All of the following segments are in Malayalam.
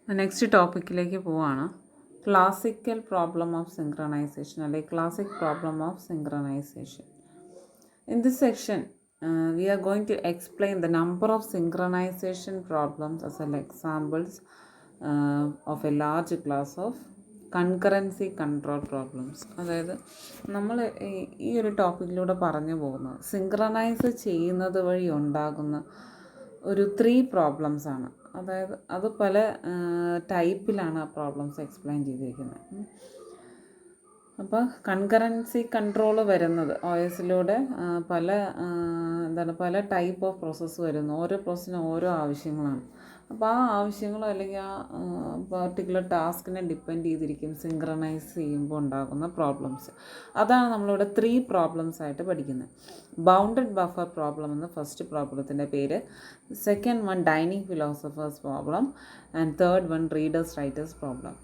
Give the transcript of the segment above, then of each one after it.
നെക്സ്റ്റ് ടോപ്പിക്കിലേക്ക് പോവാണ്. ക്ലാസിക്കൽ പ്രോബ്ലം ഓഫ് സിങ്ക്രണൈസേഷൻ അല്ലെങ്കിൽ classic problem of synchronisation. In this section, we are going to explain the number of synchronization problems as well examples of a large class of concurrency control problems. അതായത് നമ്മൾ ഈ ഒരു ടോപ്പിക്കിലൂടെ പറഞ്ഞു പോകുന്നത് സിങ്ക്രണൈസ് ചെയ്യുന്നത് വഴി ഉണ്ടാകുന്ന ഒരു 3 പ്രോബ്ലംസ് ആണ്. അതായത് അത് പല ടൈപ്പിലാണ് ആ പ്രോബ്ലംസ് എക്സ്പ്ലെയിൻ ചെയ്തിരിക്കുന്നത്. അപ്പോൾ കൺകറൻസി കൺട്രോൾ വരുന്നത് OSലൂടെ പല ടൈപ്പ് ഓഫ് പ്രോസസ്സ് വരുന്നു. ഓരോ പ്രോസസ്സിനും ഓരോ ആവശ്യങ്ങളാണ്. അപ്പോൾ ആ ആവശ്യങ്ങളോ അല്ലെങ്കിൽ ആ പർട്ടിക്കുലർ ടാസ്കിനെ ഡിപ്പെൻഡ് ചെയ്തിരിക്കും സിങ്ക്രണൈസ് ചെയ്യുമ്പോൾ ഉണ്ടാകുന്ന പ്രോബ്ലംസ്. അതാണ് നമ്മളിവിടെ 3 പ്രോബ്ലംസ് ആയിട്ട് പഠിക്കുന്നത്. ബൗണ്ടഡ് ബഫർ പ്രോബ്ലം എന്ന ഫസ്റ്റ് പ്രോബ്ലത്തിൻ്റെ പേര്, second one dining philosophers problem, and third one readers writers problem.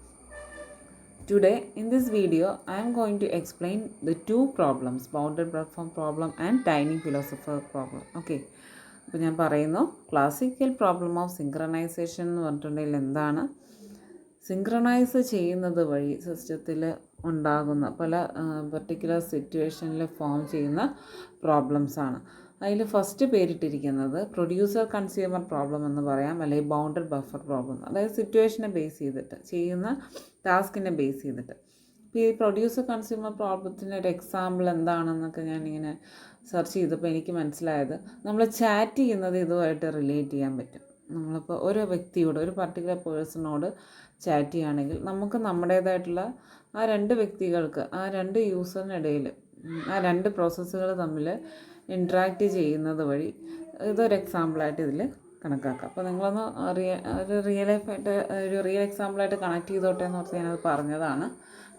Today in this video I am going to explain the 2 problems, bounded buffer problem and dining philosopher problem. Okay, അപ്പോൾ ഞാൻ പറയുന്നു ക്ലാസിക്കൽ പ്രോബ്ലം ഓഫ് സിങ്ക്രണൈസേഷൻ എന്ന് പറഞ്ഞിട്ടുണ്ടെങ്കിൽ എന്താണ്, സിങ്ക്രണൈസ് ചെയ്യുന്നത് വഴി സിസ്റ്റത്തിൽ ഉണ്ടാകുന്ന പല പർട്ടിക്കുലർ സിറ്റുവേഷനിൽ ഫോം ചെയ്യുന്ന പ്രോബ്ലംസാണ്. അതിൽ ഫസ്റ്റ് പേരിട്ടിരിക്കുന്നത് പ്രൊഡ്യൂസർ കൺസ്യൂമർ പ്രോബ്ലം എന്ന് പറയാം, അല്ലെങ്കിൽ ബൗണ്ടഡ് ബഫർ പ്രോബ്ലം. അതായത് സിറ്റുവേഷനെ ബേസ് ചെയ്തിട്ട്, ചെയ്യുന്ന ടാസ്കിനെ ബേസ് ചെയ്തിട്ട്. ഇപ്പോൾ ഈ പ്രൊഡ്യൂസർ കൺസ്യൂമർ പ്രോബ്ലത്തിൻ്റെ ഒരു എക്സാമ്പിൾ എന്താണെന്നൊക്കെ ഞാനിങ്ങനെ സെർച്ച് ചെയ്തപ്പോൾ എനിക്ക് മനസ്സിലായത്, നമ്മൾ ചാറ്റ് ചെയ്യുന്നത് ഇതുമായിട്ട് റിലേറ്റ് ചെയ്യാൻ പറ്റും. നമ്മളിപ്പോൾ ഒരു വ്യക്തിയോട്, ഒരു പർട്ടിക്കുലർ പേഴ്സണോട് ചാറ്റ് ചെയ്യുകയാണെങ്കിൽ നമുക്ക് നമ്മുടേതായിട്ടുള്ള ആ 2 വ്യക്തികൾക്ക്, ആ 2 യൂസറിനിടയിൽ ആ 2 പ്രോസസ്സുകൾ തമ്മിൽ ഇൻട്രാക്റ്റ് ചെയ്യുന്നത് വഴി ഇതൊരു എക്സാമ്പിളായിട്ട് ഇതിൽ കണക്കാക്കാം. അപ്പോൾ നിങ്ങളൊന്ന് ഒരു റിയൽ ലൈഫായിട്ട് ഒരു റിയൽ എക്സാമ്പിളായിട്ട് കണക്ട് ചെയ്തോട്ടെ എന്ന് ഓർത്ത് ഞാനത് പറഞ്ഞതാണ്.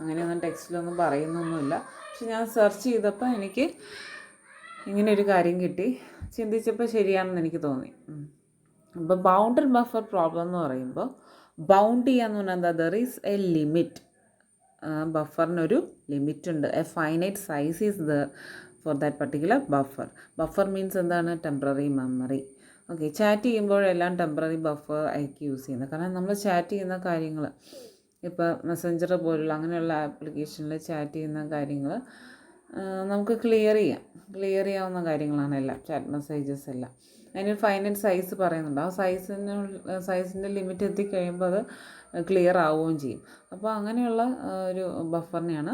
അങ്ങനെയൊന്നും ടെക്സ്റ്റിലൊന്നും പറയുന്നൊന്നുമില്ല. പക്ഷെ ഞാൻ സെർച്ച് ചെയ്തപ്പോൾ എനിക്ക് ഇങ്ങനെയൊരു കാര്യം കിട്ടി, ചിന്തിച്ചപ്പോൾ ശരിയാണെന്ന് എനിക്ക് തോന്നി. അപ്പോൾ ബൗണ്ടഡ് ബഫർ പ്രോബ്ലം എന്ന് പറയുമ്പോൾ ബൗണ്ട് ചെയ്യാന്ന് പറഞ്ഞാൽ എന്താ, ദർ ഈസ് എ ലിമിറ്റ്. ബഫറിനൊരു ലിമിറ്റ് ഉണ്ട്. A finite size is there for that particular buffer. Buffer means എന്താണ്, ടെമ്പററി മെമ്മറി. ഓക്കെ, ചാറ്റ് ചെയ്യുമ്പോഴെല്ലാം ടെമ്പററി ബഫർ ആയിരിക്കും യൂസ് ചെയ്യുന്നത്. കാരണം നമ്മൾ ചാറ്റ് ചെയ്യുന്ന കാര്യങ്ങൾ, ഇപ്പോൾ മെസ്സഞ്ചർ പോലുള്ള അങ്ങനെയുള്ള ആപ്ലിക്കേഷനിൽ ചാറ്റ് ചെയ്യുന്ന കാര്യങ്ങൾ നമുക്ക് ക്ലിയർ ചെയ്യാവുന്ന കാര്യങ്ങളാണ് എല്ലാം, ചാറ്റ് മെസ്സേജസ് എല്ലാം. അതിന് ഫൈനൈറ്റ് സൈസ് പറയുന്നുണ്ട്. ആ സൈസിൻ്റെ ലിമിറ്റ് എത്തിക്കഴിയുമ്പോൾ അത് ക്ലിയർ ആവുകയും ചെയ്യും. അപ്പോൾ അങ്ങനെയുള്ള ഒരു ബഫറിനെയാണ്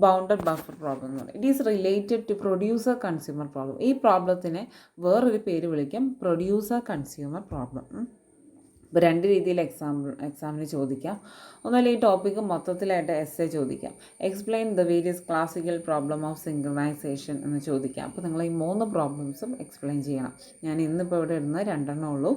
ബൗണ്ടഡ് ബഫർ പ്രോബ്ലം എന്ന് പറയുന്നത്. It is related to producer consumer problem. ഈ പ്രോബ്ലത്തിനെ വേറൊരു പേര് വിളിക്കും, പ്രൊഡ്യൂസർ കൺസ്യൂമർ പ്രോബ്ലം. ഇപ്പോൾ 2 രീതിയിൽ എക്സാമിന് ചോദിക്കാം. ഒന്നുമില്ല, ഈ ടോപ്പിക്ക് മൊത്തത്തിലായിട്ട് എസ്സേ ചോദിക്കാം. Explain the various classical problem of synchronisation എന്ന് ചോദിക്കാം. അപ്പോൾ നിങ്ങൾ ഈ 3 പ്രോബ്ലംസും എക്സ്പ്ലെയിൻ ചെയ്യണം. ഞാൻ ഇന്നിപ്പോൾ ഇവിടെ ഇടുന്ന 2 എണ്ണം ഉള്ളൂ.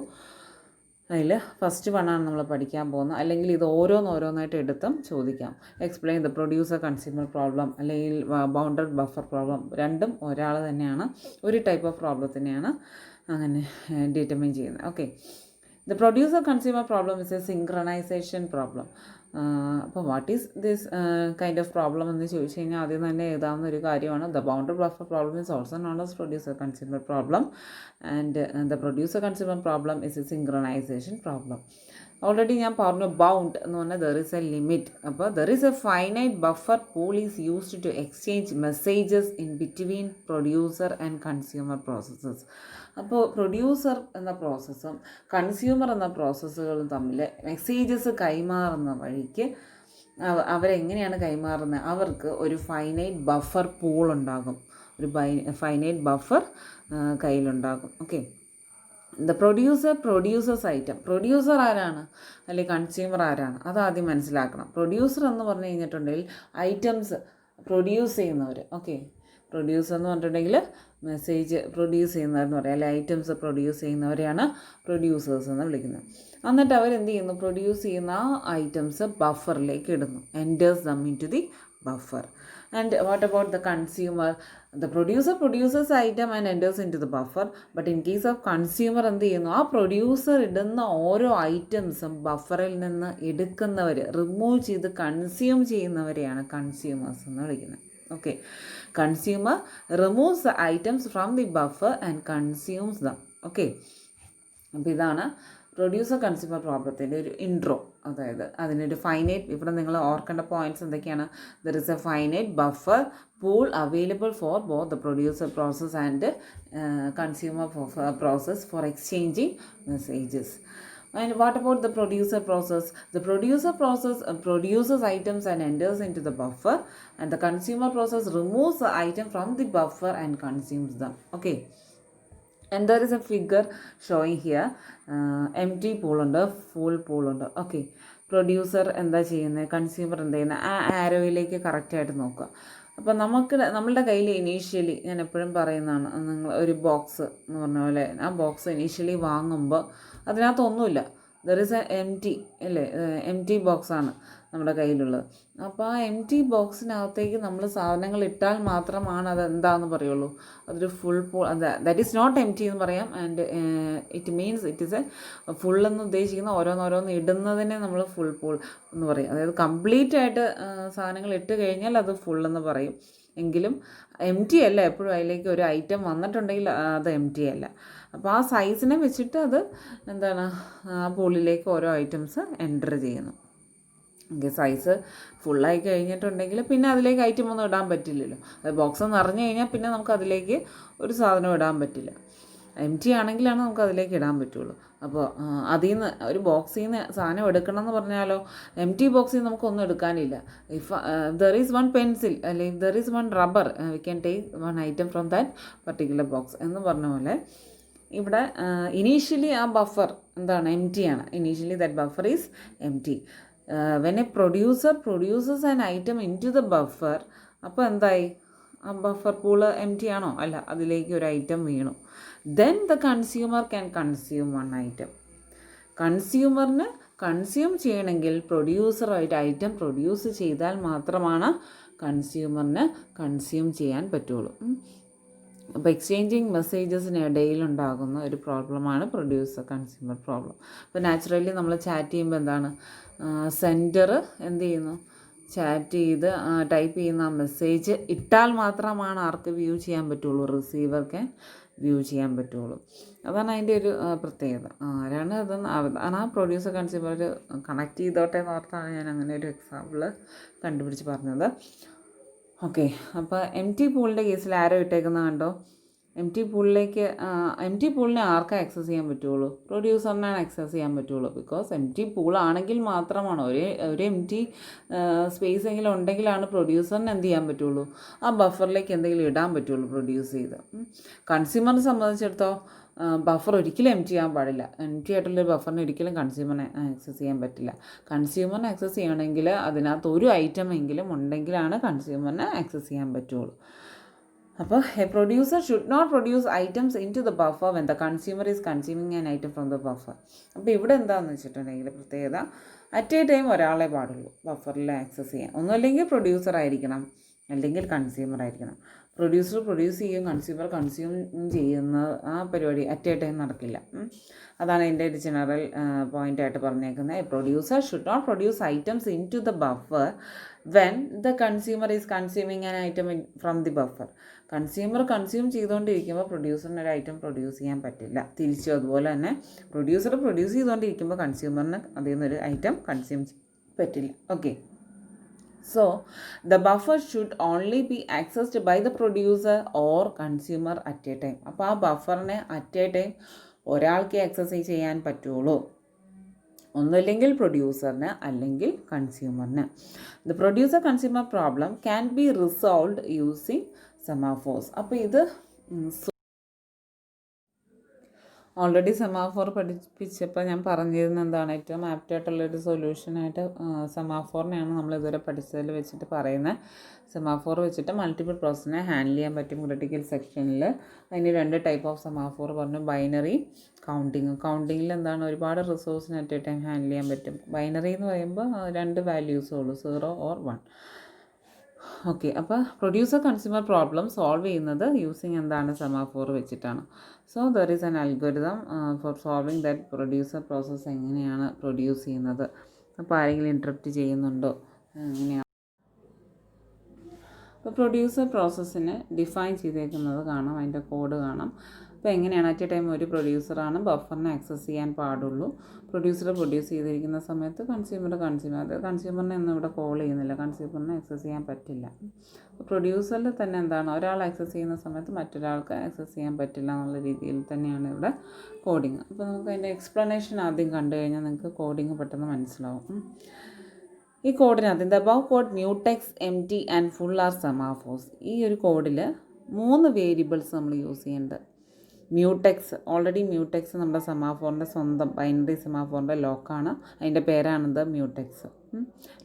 അതിൽ ഫസ്റ്റ് വണ്ണാണ് നമ്മൾ പഠിക്കാൻ പോകുന്നത്. അല്ലെങ്കിൽ ഇത് ഓരോന്നായിട്ട് എടുത്തും ചോദിക്കാം. Explain the producer consumer problem അല്ലെങ്കിൽ ബൗണ്ടഡ് ബഫർ പ്രോബ്ലം, രണ്ടും ഒരാൾ തന്നെയാണ്, ഒരു ടൈപ്പ് ഓഫ് പ്രോബ്ലത്തിനെയാണ് അങ്ങനെ ഡിറ്റർമിൻ ചെയ്യുന്നത്. Okay, the producer consumer problem is a synchronization problem. അപ്പോൾ what is this kind of problem എന്ന് ചോദിച്ചു കഴിഞ്ഞാൽ ആദ്യം തന്നെ എഴുതാവുന്ന ഒരു കാര്യമാണ്, the bounded buffer problem is also known as producer consumer problem, and the producer consumer problem is a synchronization problem. Already ഞാൻ പറഞ്ഞു, ബൗണ്ട് എന്ന് പറഞ്ഞാൽ ദർ ഈസ് എ ലിമിറ്റ്. അപ്പോൾ there is a finite buffer pool is used to exchange messages in between producer and consumer processes. അപ്പോൾ പ്രൊഡ്യൂസർ എന്ന പ്രോസസ്സും കൺസ്യൂമർ എന്ന പ്രോസസ്സുകളും തമ്മിൽ മെസ്സേജസ് കൈമാറുന്ന വഴിക്ക് അവരെങ്ങനെയാണ് കൈമാറുന്നത്, അവർക്ക് ഒരു ഫൈനൈറ്റ് ബഫർ പൂൾ ഉണ്ടാകും, ഒരു ഫൈനൈറ്റ് ബഫർ കയ്യിലുണ്ടാകും. Okay, the producers item. Producer ആരാണ് അല്ലെങ്കിൽ കൺസ്യൂമർ ആരാണ്, അതാദ്യം മനസ്സിലാക്കണം. പ്രൊഡ്യൂസർ എന്ന് പറഞ്ഞു കഴിഞ്ഞിട്ടുണ്ടെങ്കിൽ ഐറ്റംസ് പ്രൊഡ്യൂസ് ചെയ്യുന്നവർ. ഓക്കെ, പ്രൊഡ്യൂസർ എന്ന് പറഞ്ഞിട്ടുണ്ടെങ്കിൽ മെസ്സേജ് പ്രൊഡ്യൂസ് ചെയ്യുന്നവരെന്ന് പറയാം, അല്ലെങ്കിൽ ഐറ്റംസ് പ്രൊഡ്യൂസ് ചെയ്യുന്നവരെയാണ് പ്രൊഡ്യൂസേഴ്സ് എന്ന് വിളിക്കുന്നത്. എന്നിട്ട് അവരെന്ത് ചെയ്യുന്നു, പ്രൊഡ്യൂസ് ചെയ്യുന്ന ആ ഐറ്റംസ് ബഫറിലേക്ക് ഇടുന്നു, enters them into the buffer. And what about the consumer, the producer produces item and enters into the buffer. But in case of consumer എന്ത് ചെയ്യുന്നു, ആ പ്രൊഡ്യൂസർ ഇടുന്ന ഓരോ ഐറ്റംസും ബഫറിൽ നിന്ന് എടുക്കുന്നവർ, റിമൂവ് ചെയ്ത് കൺസ്യൂം ചെയ്യുന്നവരെയാണ് കൺസ്യൂമേഴ്സ് എന്ന് വിളിക്കുന്നത്. Okay, consumer removes the items from the buffer and consumes them. Okay, അപ്പോൾ ഇതാണ് പ്രൊഡ്യൂസർ കൺസ്യൂമർ പ്രോബ്ലത്തിൻ്റെ ഒരു ഇൻട്രോ, അതായത് അതിനൊരു ഫൈനൈറ്റ്, ഇവിടെ നിങ്ങൾ ഓർക്കേണ്ട പോയിൻറ്റ്സ് എന്തൊക്കെയാണ്? There is A finite buffer pool available for both the producer process and consumer process four exchanging messages. And what about the producer process? The producer process produces items and enters into the buffer, and the consumer process removes the item from the buffer and consumes them. Okay. And there is a figure showing here, empty pool ഉണ്ട്, full pool ഉണ്ട്. ഓക്കെ, പ്രൊഡ്യൂസർ എന്താ ചെയ്യുന്നത്, കൺസ്യൂമർ എന്താ ചെയ്യുന്നത്, ആ ആരോയിലേക്ക് കറക്റ്റായിട്ട് നോക്കുക. അപ്പോൾ നമ്മളുടെ കയ്യിൽ ഇനീഷ്യലി, ഞാൻ എപ്പോഴും പറയുന്നതാണ്, നിങ്ങൾ ഒരു ബോക്സ് എന്ന് പറഞ്ഞ പോലെ ആ ബോക്സ് ഇനീഷ്യലി വാങ്ങുമ്പോൾ അതിനകത്തൊന്നുമില്ല, there is a empty അല്ലേ, എം ടി ബോക്സാണ് നമ്മുടെ കയ്യിലുള്ളത്. അപ്പോൾ ആ എം ടി ബോക്സിനകത്തേക്ക് നമ്മൾ സാധനങ്ങൾ ഇട്ടാൽ മാത്രമാണ് അത് എന്താണെന്ന് പറയുള്ളൂ, അതൊരു full pool, that is not empty എന്ന് പറയാം. And it means it is a full എന്ന് ഉദ്ദേശിക്കുന്ന ഓരോന്നോരോന്ന് ഇടുന്നതിനെ നമ്മൾ ഫുൾ പൂൾ എന്ന് പറയും. അതായത് കംപ്ലീറ്റ് ആയിട്ട് സാധനങ്ങൾ ഇട്ട് കഴിഞ്ഞാൽ അത് ഫുൾ എന്ന് പറയും. എങ്കിലും എം ടി അല്ല, എപ്പോഴും അതിലേക്ക് ഒരു ഐറ്റം വന്നിട്ടുണ്ടെങ്കിൽ അത് എം ടി അല്ല. അപ്പോൾ ആ സൈസിനെ വെച്ചിട്ട് അത് എന്താണ്, ആ പൂളിലേക്ക് ഓരോ ഐറ്റംസ് എൻ്റർ ചെയ്യുന്നു. ഓക്കെ, സൈസ് ഫുള്ളായി കഴിഞ്ഞിട്ടുണ്ടെങ്കിൽ പിന്നെ അതിലേക്ക് ഐറ്റം ഒന്നും ഇടാൻ പറ്റില്ലല്ലോ. അത് ബോക്സ് നിറഞ്ഞു കഴിഞ്ഞാൽ പിന്നെ നമുക്ക് അതിലേക്ക് ഒരു സാധനം ഇടാൻ പറ്റില്ല. എം ടി ആണെങ്കിലാണ് നമുക്ക് അതിലേക്ക് ഇടാൻ പറ്റുള്ളൂ. അപ്പോൾ അതിൽ നിന്ന് ഒരു ബോക്സിൽ നിന്ന് സാധനം എടുക്കണം എന്ന് പറഞ്ഞാലോ, എം ടി ബോക്സിൽ നിന്ന് നമുക്കൊന്നും എടുക്കാനില്ല. If there is one pencil അല്ലെങ്കിൽ there is one rubber, we can take one item from that particular box എന്ന് പറഞ്ഞ പോലെ ഇവിടെ ഇനീഷ്യലി ആ ബഫർ എന്താണ്, എം ടി ആണ്. Initially that buffer is empty. When a producer produces an item into the buffer, അപ്പോൾ എന്തായി, ആ ബഫർ പൂള് എം ടി ആണോ? അല്ല, അതിലേക്ക് ഒരു ഐറ്റം വീണു. Then the consumer can consume one item. കൺസ്യൂമറിന് കൺസ്യൂം ചെയ്യണമെങ്കിൽ പ്രൊഡ്യൂസറായിട്ട് ഐറ്റം പ്രൊഡ്യൂസ് ചെയ്താൽ മാത്രമാണ് കൺസ്യൂമറിന് കൺസ്യൂം ചെയ്യാൻ പറ്റുള്ളൂ. അപ്പോൾ എക്സ്ചേഞ്ചിങ് മെസ്സേജസിനിടയിലുണ്ടാകുന്ന ഒരു പ്രോബ്ലമാണ് പ്രൊഡ്യൂസർ കൺസ്യൂമർ പ്രോബ്ലം. അപ്പോൾ നാച്ചുറലി നമ്മൾ ചാറ്റ് ചെയ്യുമ്പോൾ എന്താണ്, സെൻഡർ എന്ത് ചെയ്യുന്നു, ചാറ്റ് ചെയ്ത് ടൈപ്പ് ചെയ്യുന്ന ആ മെസ്സേജ് ഇട്ടാൽ മാത്രമാണ് ആർക്ക് വ്യൂ ചെയ്യാൻ പറ്റുള്ളൂ, റിസീവർക്ക് വ്യൂ ചെയ്യാൻ പറ്റുള്ളൂ. അതാണ് അതിൻ്റെ ഒരു പ്രത്യേകത. ആരാണ് അതാണ് ആ പ്രൊഡ്യൂസർ കൺസ്യൂമർ കണക്ട് ചെയ്തോട്ടെ എന്ന് ഓർത്താണ് ഞാൻ അങ്ങനെ ഒരു എക്സാമ്പിൾ കണ്ടുപിടിച്ച് പറഞ്ഞത്. ഓക്കെ, അപ്പോൾ എം ടി പൂളിൻ്റെ കേസിൽ ആരോ ഇട്ടേക്കുന്നത് കണ്ടോ, എം ടി പൂളിനെ ആർക്കാ ആക്സസ് ചെയ്യാൻ പറ്റുള്ളൂ, പ്രൊഡ്യൂസറിനാണ് ആക്സസ് ചെയ്യാൻ പറ്റുള്ളൂ. ബിക്കോസ് എം ടി പൂളാണെങ്കിൽ മാത്രമാണ് ഒരു എം ടി സ്പേസ് എങ്കിലും ഉണ്ടെങ്കിലാണ് പ്രൊഡ്യൂസറിന് എന്ത് ചെയ്യാൻ പറ്റുള്ളൂ, ആ ബഫറിലേക്ക് എന്തെങ്കിലും ഇടാൻ പറ്റുള്ളൂ പ്രൊഡ്യൂസ് ചെയ്ത്. കൺസ്യൂമറിനെ സംബന്ധിച്ചിടത്തോളം ബഫർ ഒരിക്കലും എം ടി ചെയ്യാൻ പാടില്ല. എം ടി ആയിട്ടുള്ളൊരു ബഫറിന് ഒരിക്കലും കൺസ്യൂമറിനെ ആക്സസ് ചെയ്യാൻ പറ്റില്ല. കൺസ്യൂമറിനെ ആക്സസ് ചെയ്യണമെങ്കിൽ അതിനകത്ത് ഒരു ഐറ്റം എങ്കിലും ഉണ്ടെങ്കിലാണ് കൺസ്യൂമറിനെ ആക്സസ് ചെയ്യാൻ പറ്റുള്ളൂ. അപ്പോൾ a producer should not produce items into the buffer when the consumer is consuming an item from the buffer. അപ്പോൾ ഇവിടെ എന്താണെന്ന് വെച്ചിട്ടുണ്ടെങ്കിൽ പ്രത്യേകത, അറ്റ് എ ടൈം ഒരാളെ പാടുള്ളൂ ബഫറിൽ ആക്സസ് ചെയ്യാൻ. ഒന്നുമല്ലെങ്കിൽ പ്രൊഡ്യൂസർ ആയിരിക്കണം, അല്ലെങ്കിൽ കൺസ്യൂമർ ആയിരിക്കണം. പ്രൊഡ്യൂസർ പ്രൊഡ്യൂസ് ചെയ്യും, കൺസ്യൂമർ കൺസ്യൂം ചെയ്യുന്ന ആ പരിപാടി അറ്റ് എ ടൈം നടക്കില്ല. അതാണ് എൻ്റെ ഒരു ജനറൽ പോയിൻ്റായിട്ട് പറഞ്ഞേക്കുന്നത്. A producer should not produce items into the buffer when the consumer is consuming an item from the buffer. Consumer consume ചെയ്തുകൊണ്ടിരിക്കുമ്പോൾ പ്രൊഡ്യൂസറിന് ഒരു ഐറ്റം പ്രൊഡ്യൂസ് ചെയ്യാൻ പറ്റില്ല. തിരിച്ചും അതുപോലെ തന്നെ പ്രൊഡ്യൂസർ പ്രൊഡ്യൂസ് ചെയ്തുകൊണ്ടിരിക്കുമ്പോൾ കൺസ്യൂമറിന് അതിൽ നിന്നൊരു ഐറ്റം കൺസ്യൂം പറ്റില്ല. Okay, so the buffer should only be accessed by the producer or consumer at a time. അപ്പോൾ ആ ബഫറിനെ അറ്റ് എ ടൈം ഒരാൾക്ക് ആക്സസ് ചെയ്യാൻ പറ്റുള്ളൂ, ഒന്നുമില്ലെങ്കിൽ പ്രൊഡ്യൂസറിന് അല്ലെങ്കിൽ കൺസ്യൂമറിന്. The producer consumer problem can be resolved using semaphores. അപ്പോൾ ഇത് ഓൾറെഡി സെമാഫോർ പഠിപ്പിച്ചപ്പോൾ ഞാൻ പറഞ്ഞിരുന്നത് എന്താണ്, ഏറ്റവും ആപ്റ്റായിട്ടുള്ളൊരു സൊല്യൂഷനായിട്ട് സെമാഫോറിനെയാണ് നമ്മൾ ഇതുവരെ പഠിച്ചതിൽ വെച്ചിട്ട് പറയുന്നത്. സെമാഫോർ വെച്ചിട്ട് മൾട്ടിപ്പിൾ പ്രോസസ്സിനെ ഹാൻഡിൽ ചെയ്യാൻ പറ്റും ക്രിട്ടിക്കൽ സെക്ഷനിൽ. അതിന് 2 ടൈപ്പ് ഓഫ് സെമാഫോർ പറഞ്ഞു, ബൈനറി, കൗണ്ടിങ്. കൗണ്ടിങ്ങിൽ എന്താണ്, ഒരുപാട് റിസോഴ്സിന് അറ്റ് എ ടൈം ഹാൻഡിൽ ചെയ്യാൻ പറ്റും. ബൈനറി എന്ന് പറയുമ്പോൾ 2 വാല്യൂസേ ഉള്ളൂ, 0 or 1. ഓക്കെ, അപ്പോൾ പ്രൊഡ്യൂസർ കൺസ്യൂമർ പ്രോബ്ലം സോൾവ് ചെയ്യുന്നത് യൂസിങ് എന്താണ്, സെമാഫോർ വെച്ചിട്ടാണ്. So there is an algorithm four solving that producer process എങ്ങനെയാണ് പ്രൊഡ്യൂസ് ചെയ്യുന്നത്. അപ്പോൾ ആരെങ്കിലും ഇൻറ്ററപ്റ്റ് ചെയ്യുന്നുണ്ടോ, എങ്ങനെയാണ്. അപ്പോൾ പ്രൊഡ്യൂസർ പ്രോസസ്സിനെ ഡിഫൈൻ ചെയ്തേക്കുന്നത് കാണാം, അതിൻ്റെ കോഡ് കാണാം. അപ്പോൾ എങ്ങനെയാണ് അറ്റ് എ ടൈം ഒരു പ്രൊഡ്യൂസറാണ് ബഫറിനെ ആക്സസ് ചെയ്യാൻ പാടുള്ളൂ. പ്രൊഡ്യൂസർ പ്രൊഡ്യൂസ് ചെയ്തിരിക്കുന്ന സമയത്ത് കൺസ്യൂമറിനെ ഒന്നും ഇവിടെ കോൾ ചെയ്യുന്നില്ല, കൺസ്യൂമറിനെ ആക്സസ് ചെയ്യാൻ പറ്റില്ല. പ്രൊഡ്യൂസറിൽ തന്നെ എന്താണ്, ഒരാൾ ആക്സസ് ചെയ്യുന്ന സമയത്ത് മറ്റൊരാൾക്ക് ആക്സസ് ചെയ്യാൻ പറ്റില്ല എന്നുള്ള രീതിയിൽ തന്നെയാണ് ഇവിടെ കോഡിങ്. അപ്പോൾ നമുക്ക് അതിൻ്റെ എക്സ്പ്ലനേഷൻ ആദ്യം കണ്ടു കഴിഞ്ഞാൽ നിങ്ങൾക്ക് കോഡിങ് പെട്ടെന്ന് മനസ്സിലാവും. ഈ കോഡിനകത്ത് the above code mutex, empty and full are semaphores. ഈ ഒരു കോഡിൽ 3 വേരിയബിൾസ് നമ്മൾ യൂസ് ചെയ്യുന്നുണ്ട്. മ്യൂടെക്സ്, ഓൾറെഡി മ്യൂടെക്സ് നമ്മുടെ സെമാഫോറിൻ്റെ സ്വന്തം ബൈനറി സെമാഫോറിൻ്റെ ലോക്കാണ്, അതിൻ്റെ പേരാണിത് മ്യൂടെക്സ്.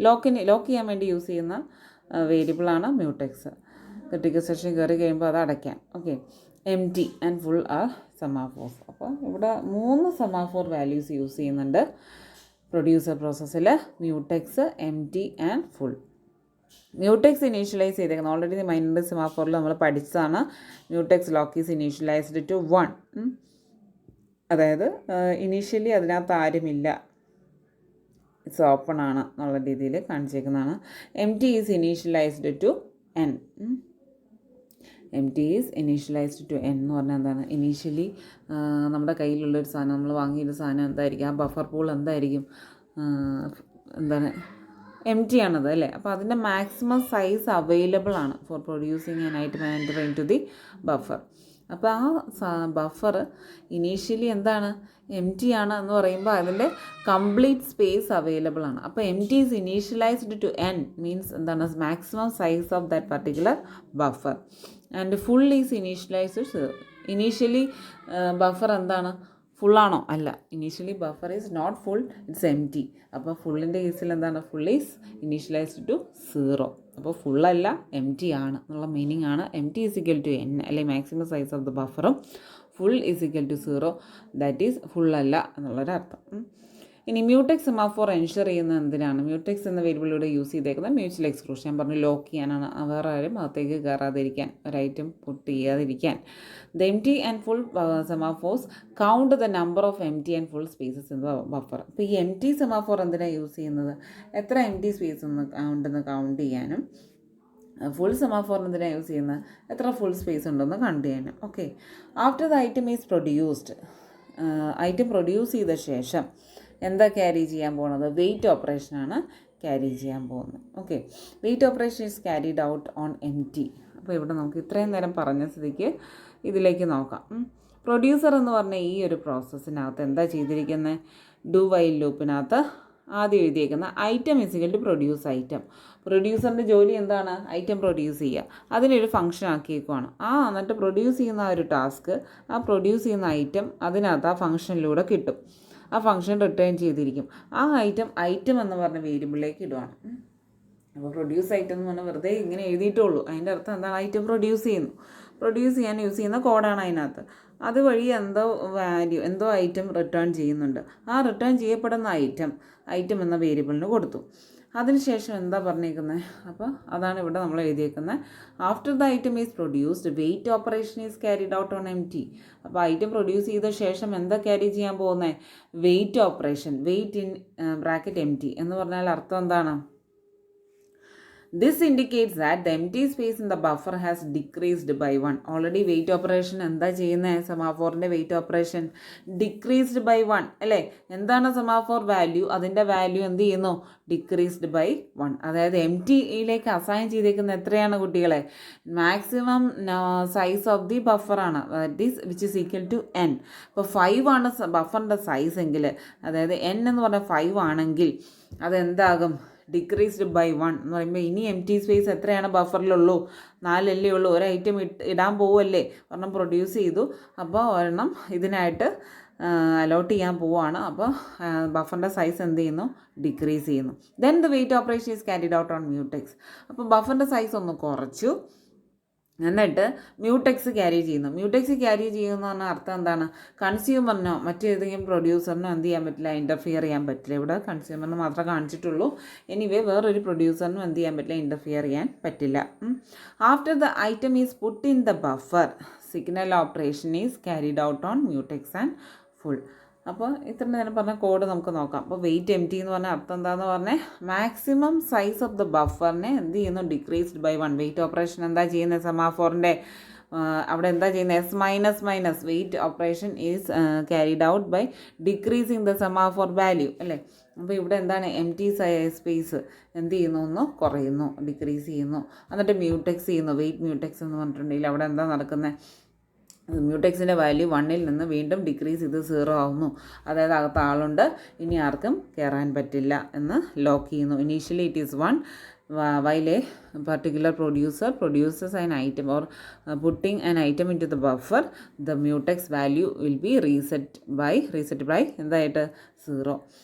ലോക്ക് ചെയ്യാൻ വേണ്ടി യൂസ് ചെയ്യുന്ന വേരിയബിളാണ് മ്യൂടെക്സ്. ക്രിട്ടിക്കൽ സെക്ഷൻ കയറി കഴിയുമ്പോൾ അത് അടയ്ക്കാം. Okay, empty and full are semaphores. അപ്പോൾ ഇവിടെ 3 സെമാഫോർ വാല്യൂസ് യൂസ് ചെയ്യുന്നുണ്ട് പ്രൊഡ്യൂസർ പ്രോസസ്സിൽ: mutex, empty and full. Mutex initialize ചെയ്തേക്കുന്നത് ഓൾറെഡി ബൈനറി സെമാഫോറിൽ നമ്മൾ പഠിച്ചതാണ്. Mutex lock is initialized to 1. അതായത് ഇനീഷ്യലി അതിനകത്ത് ആരുമില്ല, ഇറ്റ്സ് ഓപ്പൺ ആണ് എന്നുള്ള രീതിയിൽ കാണിച്ചേക്കുന്നതാണ്. Empty is initialized to N. Empty is initialized to N എന്ന് പറഞ്ഞാൽ എന്താണ്, ഇനീഷ്യലി നമ്മുടെ കയ്യിലുള്ളൊരു സാധനം, നമ്മൾ വാങ്ങിയൊരു സാധനം എന്തായിരിക്കും, ആ ബഫർ പൂൾ എന്തായിരിക്കും, എന്താണ്, എം ടി ആണത് അല്ലേ. അപ്പോൾ അതിൻ്റെ മാക്സിമം സൈസ് അവൈലബിൾ ആണ് for producing an item and enter into the buffer. അപ്പോൾ ആ ബഫർ ഇനീഷ്യലി എന്താണ്, എം ടി ആണ് എന്ന് പറയുമ്പോൾ അതിൻ്റെ കംപ്ലീറ്റ് സ്പേസ് അവൈലബിൾ ആണ്. അപ്പോൾ empty is initialized to N means എന്താണ്, maximum size of that particular buffer. And full is initialized 0. Initially buffer എന്താണ്, ഫുള്ളാണോ? അല്ല, initially buffer is not full, it's empty. അപ്പോൾ ഫുള്ളിൻ്റെ കേസിൽ എന്താണ്, ഫുൾ ഈസ് ഇനീഷ്യലൈസ്ഡ് ടു 0. അപ്പോൾ ഫുള്ളല്ല, എം ടി ആണ് എന്നുള്ള മീനിങ് ആണ്. Empty is equal to N, അല്ലെങ്കിൽ മാക്സിമം സൈസ് ഓഫ് ദ ബഫറും full is equal to 0, that is ഫുള്ളല്ല എന്നുള്ളൊരർത്ഥം. ഇനി മ്യൂടെക്സ് സെമാഫോർ എൻഷുർ ചെയ്യുന്നത് എന്തിനാണ്? മ്യൂടെക്സ് എന്ന വേരിയബിളിലൂടെ യൂസ് ചെയ്തേക്കുന്നത് മ്യൂച്വൽ എക്സ്ക്ലൂഷൻ, ഞാൻ പറഞ്ഞു ലോക്ക് ചെയ്യാനാണ്, വേറെ ആരും അകത്തേക്ക് കയറാതിരിക്കാൻ, ഒരൈറ്റം പുട്ട് ചെയ്യാതിരിക്കാൻ. The empty and full semaphores count the number of empty and full spaces in the buffer. അപ്പോൾ ഈ എം ടി സെമാഫോർ എന്തിനാണ് യൂസ് ചെയ്യുന്നത്, എത്ര എം ടി സ്പേസ് ഉണ്ടെന്ന് കൗണ്ട് ചെയ്യാനും, ഫുൾ സെമാഫോർ എന്തിനാണ് യൂസ് ചെയ്യുന്നത്, എത്ര ഫുൾ സ്പേസ് ഉണ്ടെന്ന് കൗണ്ട് ചെയ്യാനും. Okay, after the item is produced, item produce ചെയ്ത ശേഷം എന്താ ക്യാരി ചെയ്യാൻ പോകുന്നത്, വെയിറ്റ് ഓപ്പറേഷനാണ് ക്യാരി ചെയ്യാൻ പോകുന്നത്. Okay, wait operation is carried out on empty. അപ്പോൾ ഇവിടെ നമുക്ക് ഇത്രയും നേരം പറഞ്ഞ സ്ഥിതിക്ക് ഇതിലേക്ക് നോക്കാം. പ്രൊഡ്യൂസർ എന്ന് പറഞ്ഞ ഈ ഒരു പ്രോസസ്സിനകത്ത് എന്താ ചെയ്തിരിക്കുന്നത്, ഡു വൈൽ ലൂപ്പിനകത്ത് ആദ്യം എഴുതിയേക്കുന്ന item is equal to produce item. പ്രൊഡ്യൂസറിൻ്റെ ജോലി എന്താണ്, ഐറ്റം പ്രൊഡ്യൂസ് ചെയ്യുക, അതിനൊരു ഫംഗ്ഷൻ ആക്കിയേക്കുവാണ്. എന്നിട്ട് പ്രൊഡ്യൂസ് ചെയ്യുന്ന ആ ഒരു ടാസ്ക്, ആ പ്രൊഡ്യൂസ് ചെയ്യുന്ന ഐറ്റം അതിനകത്ത് ആ ഫംഗ്ഷനിലൂടെ കിട്ടും, ആ ഫംഗ്ഷൻ റിട്ടേൺ ചെയ്തിരിക്കും. ആ ഐറ്റം എന്ന് പറഞ്ഞ വേരിയബിളിലേക്ക് ഇടുവാണ്. അപ്പോൾ പ്രൊഡ്യൂസ് ഐറ്റം എന്ന് പറഞ്ഞാൽ വെറുതെ ഇങ്ങനെ എഴുതിയിട്ടുള്ളൂ, അതിൻ്റെ അർത്ഥം എന്താണ്, ഐറ്റം പ്രൊഡ്യൂസ് ചെയ്യുന്നു. പ്രൊഡ്യൂസ് ചെയ്യാൻ യൂസ് ചെയ്യുന്ന കോഡാണ് അതിനകത്ത്. അതുവഴി എന്തോ ഐറ്റം റിട്ടേൺ ചെയ്യുന്നുണ്ട്. ആ റിട്ടേൺ ചെയ്യപ്പെടുന്ന ഐറ്റം എന്ന വേരിയബിളിന് കൊടുത്തു. അതിനുശേഷം എന്താ പറഞ്ഞേക്കുന്നത്, അപ്പോൾ അതാണ് ഇവിടെ നമ്മൾ എഴുതിയേക്കുന്നത്. After the item is produced wait operation is carried out on empty. അപ്പോൾ ഐറ്റം പ്രൊഡ്യൂസ് ചെയ്ത ശേഷം എന്താ ക്യാരി ചെയ്യാൻ പോകുന്നത്, wait operation, wait in bracket empty എന്ന് പറഞ്ഞാൽ അർത്ഥം എന്താണ്, this indicates that the empty space in the buffer has decreased by 1. Already wait operation എന്താ ചെയ്യുന്നത്, സെമാഫോറിൻ്റെ വെയിറ്റ് ഓപ്പറേഷൻ ഡിക്രീസ്ഡ് ബൈ 1 അല്ലേ. എന്താണ് സെമാഫോർ വാല്യൂ, അതിൻ്റെ വാല്യൂ എന്ത് ചെയ്യുന്നു, ഡിക്രീസ്ഡ് ബൈ 1. അതായത് എം ടിയിലേക്ക് അസൈൻ ചെയ്തേക്കുന്ന എത്രയാണ് കുട്ടികളെ, മാക്സിമം സൈസ് ഓഫ് ദി ബഫറാണ്, that is which is equal to N. ഇപ്പോൾ 5 ആണ് ബഫറിൻ്റെ സൈസ് എങ്കിൽ, അതായത് എൻ എന്ന് പറഞ്ഞാൽ 5 ആണെങ്കിൽ അതെന്താകും, ഡിക്രീസ്ഡ് ബൈ 1 എന്ന് പറയുമ്പോൾ ഇനി എം ടി സ്പേസ് എത്രയാണ് ബഫറിലുള്ളൂ, 4 അല്ലേ ഉള്ളൂ. ഒരു ഐറ്റം ഇടാൻ പോവുമല്ലേ, ഒരെണ്ണം പ്രൊഡ്യൂസ് ചെയ്തു, അപ്പോൾ ഒരെണ്ണം ഇതിനായിട്ട് അലോട്ട് ചെയ്യാൻ പോവുകയാണ്. അപ്പോൾ ബഫറിൻ്റെ സൈസ് എന്ത് ചെയ്യുന്നു, ഡിക്രീസ് ചെയ്യുന്നു. Then the wait operation is carried out on mutex. അപ്പോൾ ബഫറിൻ്റെ സൈസ് ഒന്ന് കുറച്ചു, എന്നിട്ട് മ്യൂടെക്സ് ക്യാരി ചെയ്യുന്നു. മ്യൂടെക്സ് ക്യാരി ചെയ്യുന്ന പറഞ്ഞാൽ അർത്ഥം എന്താണ്, കൺസ്യൂമറിനോ മറ്റേതെങ്കിലും പ്രൊഡ്യൂസറിനോ എന്ത് ചെയ്യാൻ പറ്റില്ല, ഇൻ്റർഫിയർ ചെയ്യാൻ പറ്റില്ല. ഇവിടെ കൺസ്യൂമറിന് മാത്രമേ കാണിച്ചിട്ടുള്ളൂ. എനിവേ വേറൊരു പ്രൊഡ്യൂസറിനും എന്ത് ചെയ്യാൻ പറ്റില്ല, ഇൻ്റർഫിയർ ചെയ്യാൻ പറ്റില്ല. After the item is put in the buffer, signal operation is carried out on mutex and full. അപ്പോൾ ഇത്ര നേരം പറഞ്ഞ കോഡ് നമുക്ക് നോക്കാം. അപ്പോൾ വെയിറ്റ് എം ടി എന്ന് പറഞ്ഞാൽ അർത്ഥം എന്താണെന്ന് പറഞ്ഞാൽ, മാക്സിമം സൈസ് ഓഫ് ദ ബഫറിനെ എന്ത് ചെയ്യുന്നു, ഡിക്രീസ്ഡ് ബൈ 1. വെയിറ്റ് ഓപ്പറേഷൻ എന്താ ചെയ്യുന്നത്, സെമാഫോറിൻ്റെ അവിടെ എന്താ ചെയ്യുന്നത്, S minus minus wait operation is carried out by decreasing the semaphore value അല്ലേ. അപ്പോൾ ഇവിടെ എന്താണ്, എം ടി സ്പേസ് എന്ത് ചെയ്യുന്നു, ഒന്ന് കുറയുന്നു, ഡിക്രീസ് ചെയ്യുന്നു. എന്നിട്ട് മ്യൂടെക്സ് ചെയ്യുന്നു. വെയിറ്റ് മ്യൂടെക്സ് എന്ന് പറഞ്ഞിട്ടുണ്ടെങ്കിൽ അവിടെ എന്താ നടക്കുന്നത്, മ്യൂടെക്സിൻ്റെ വാല്യൂ 1ൽ നിന്ന് വീണ്ടും ഡിക്രീസ് ചെയ്ത് 0 ആവുന്നു. അതായത് അകത്ത് ആളുണ്ട്, ഇനി ആർക്കും കയറാൻ പറ്റില്ല എന്ന് ലോക്ക് ചെയ്യുന്നു. Initially it is 1 while a particular producer produces an item or putting an item into the buffer, the mutex value will be reset by എന്തായിട്ട് 0.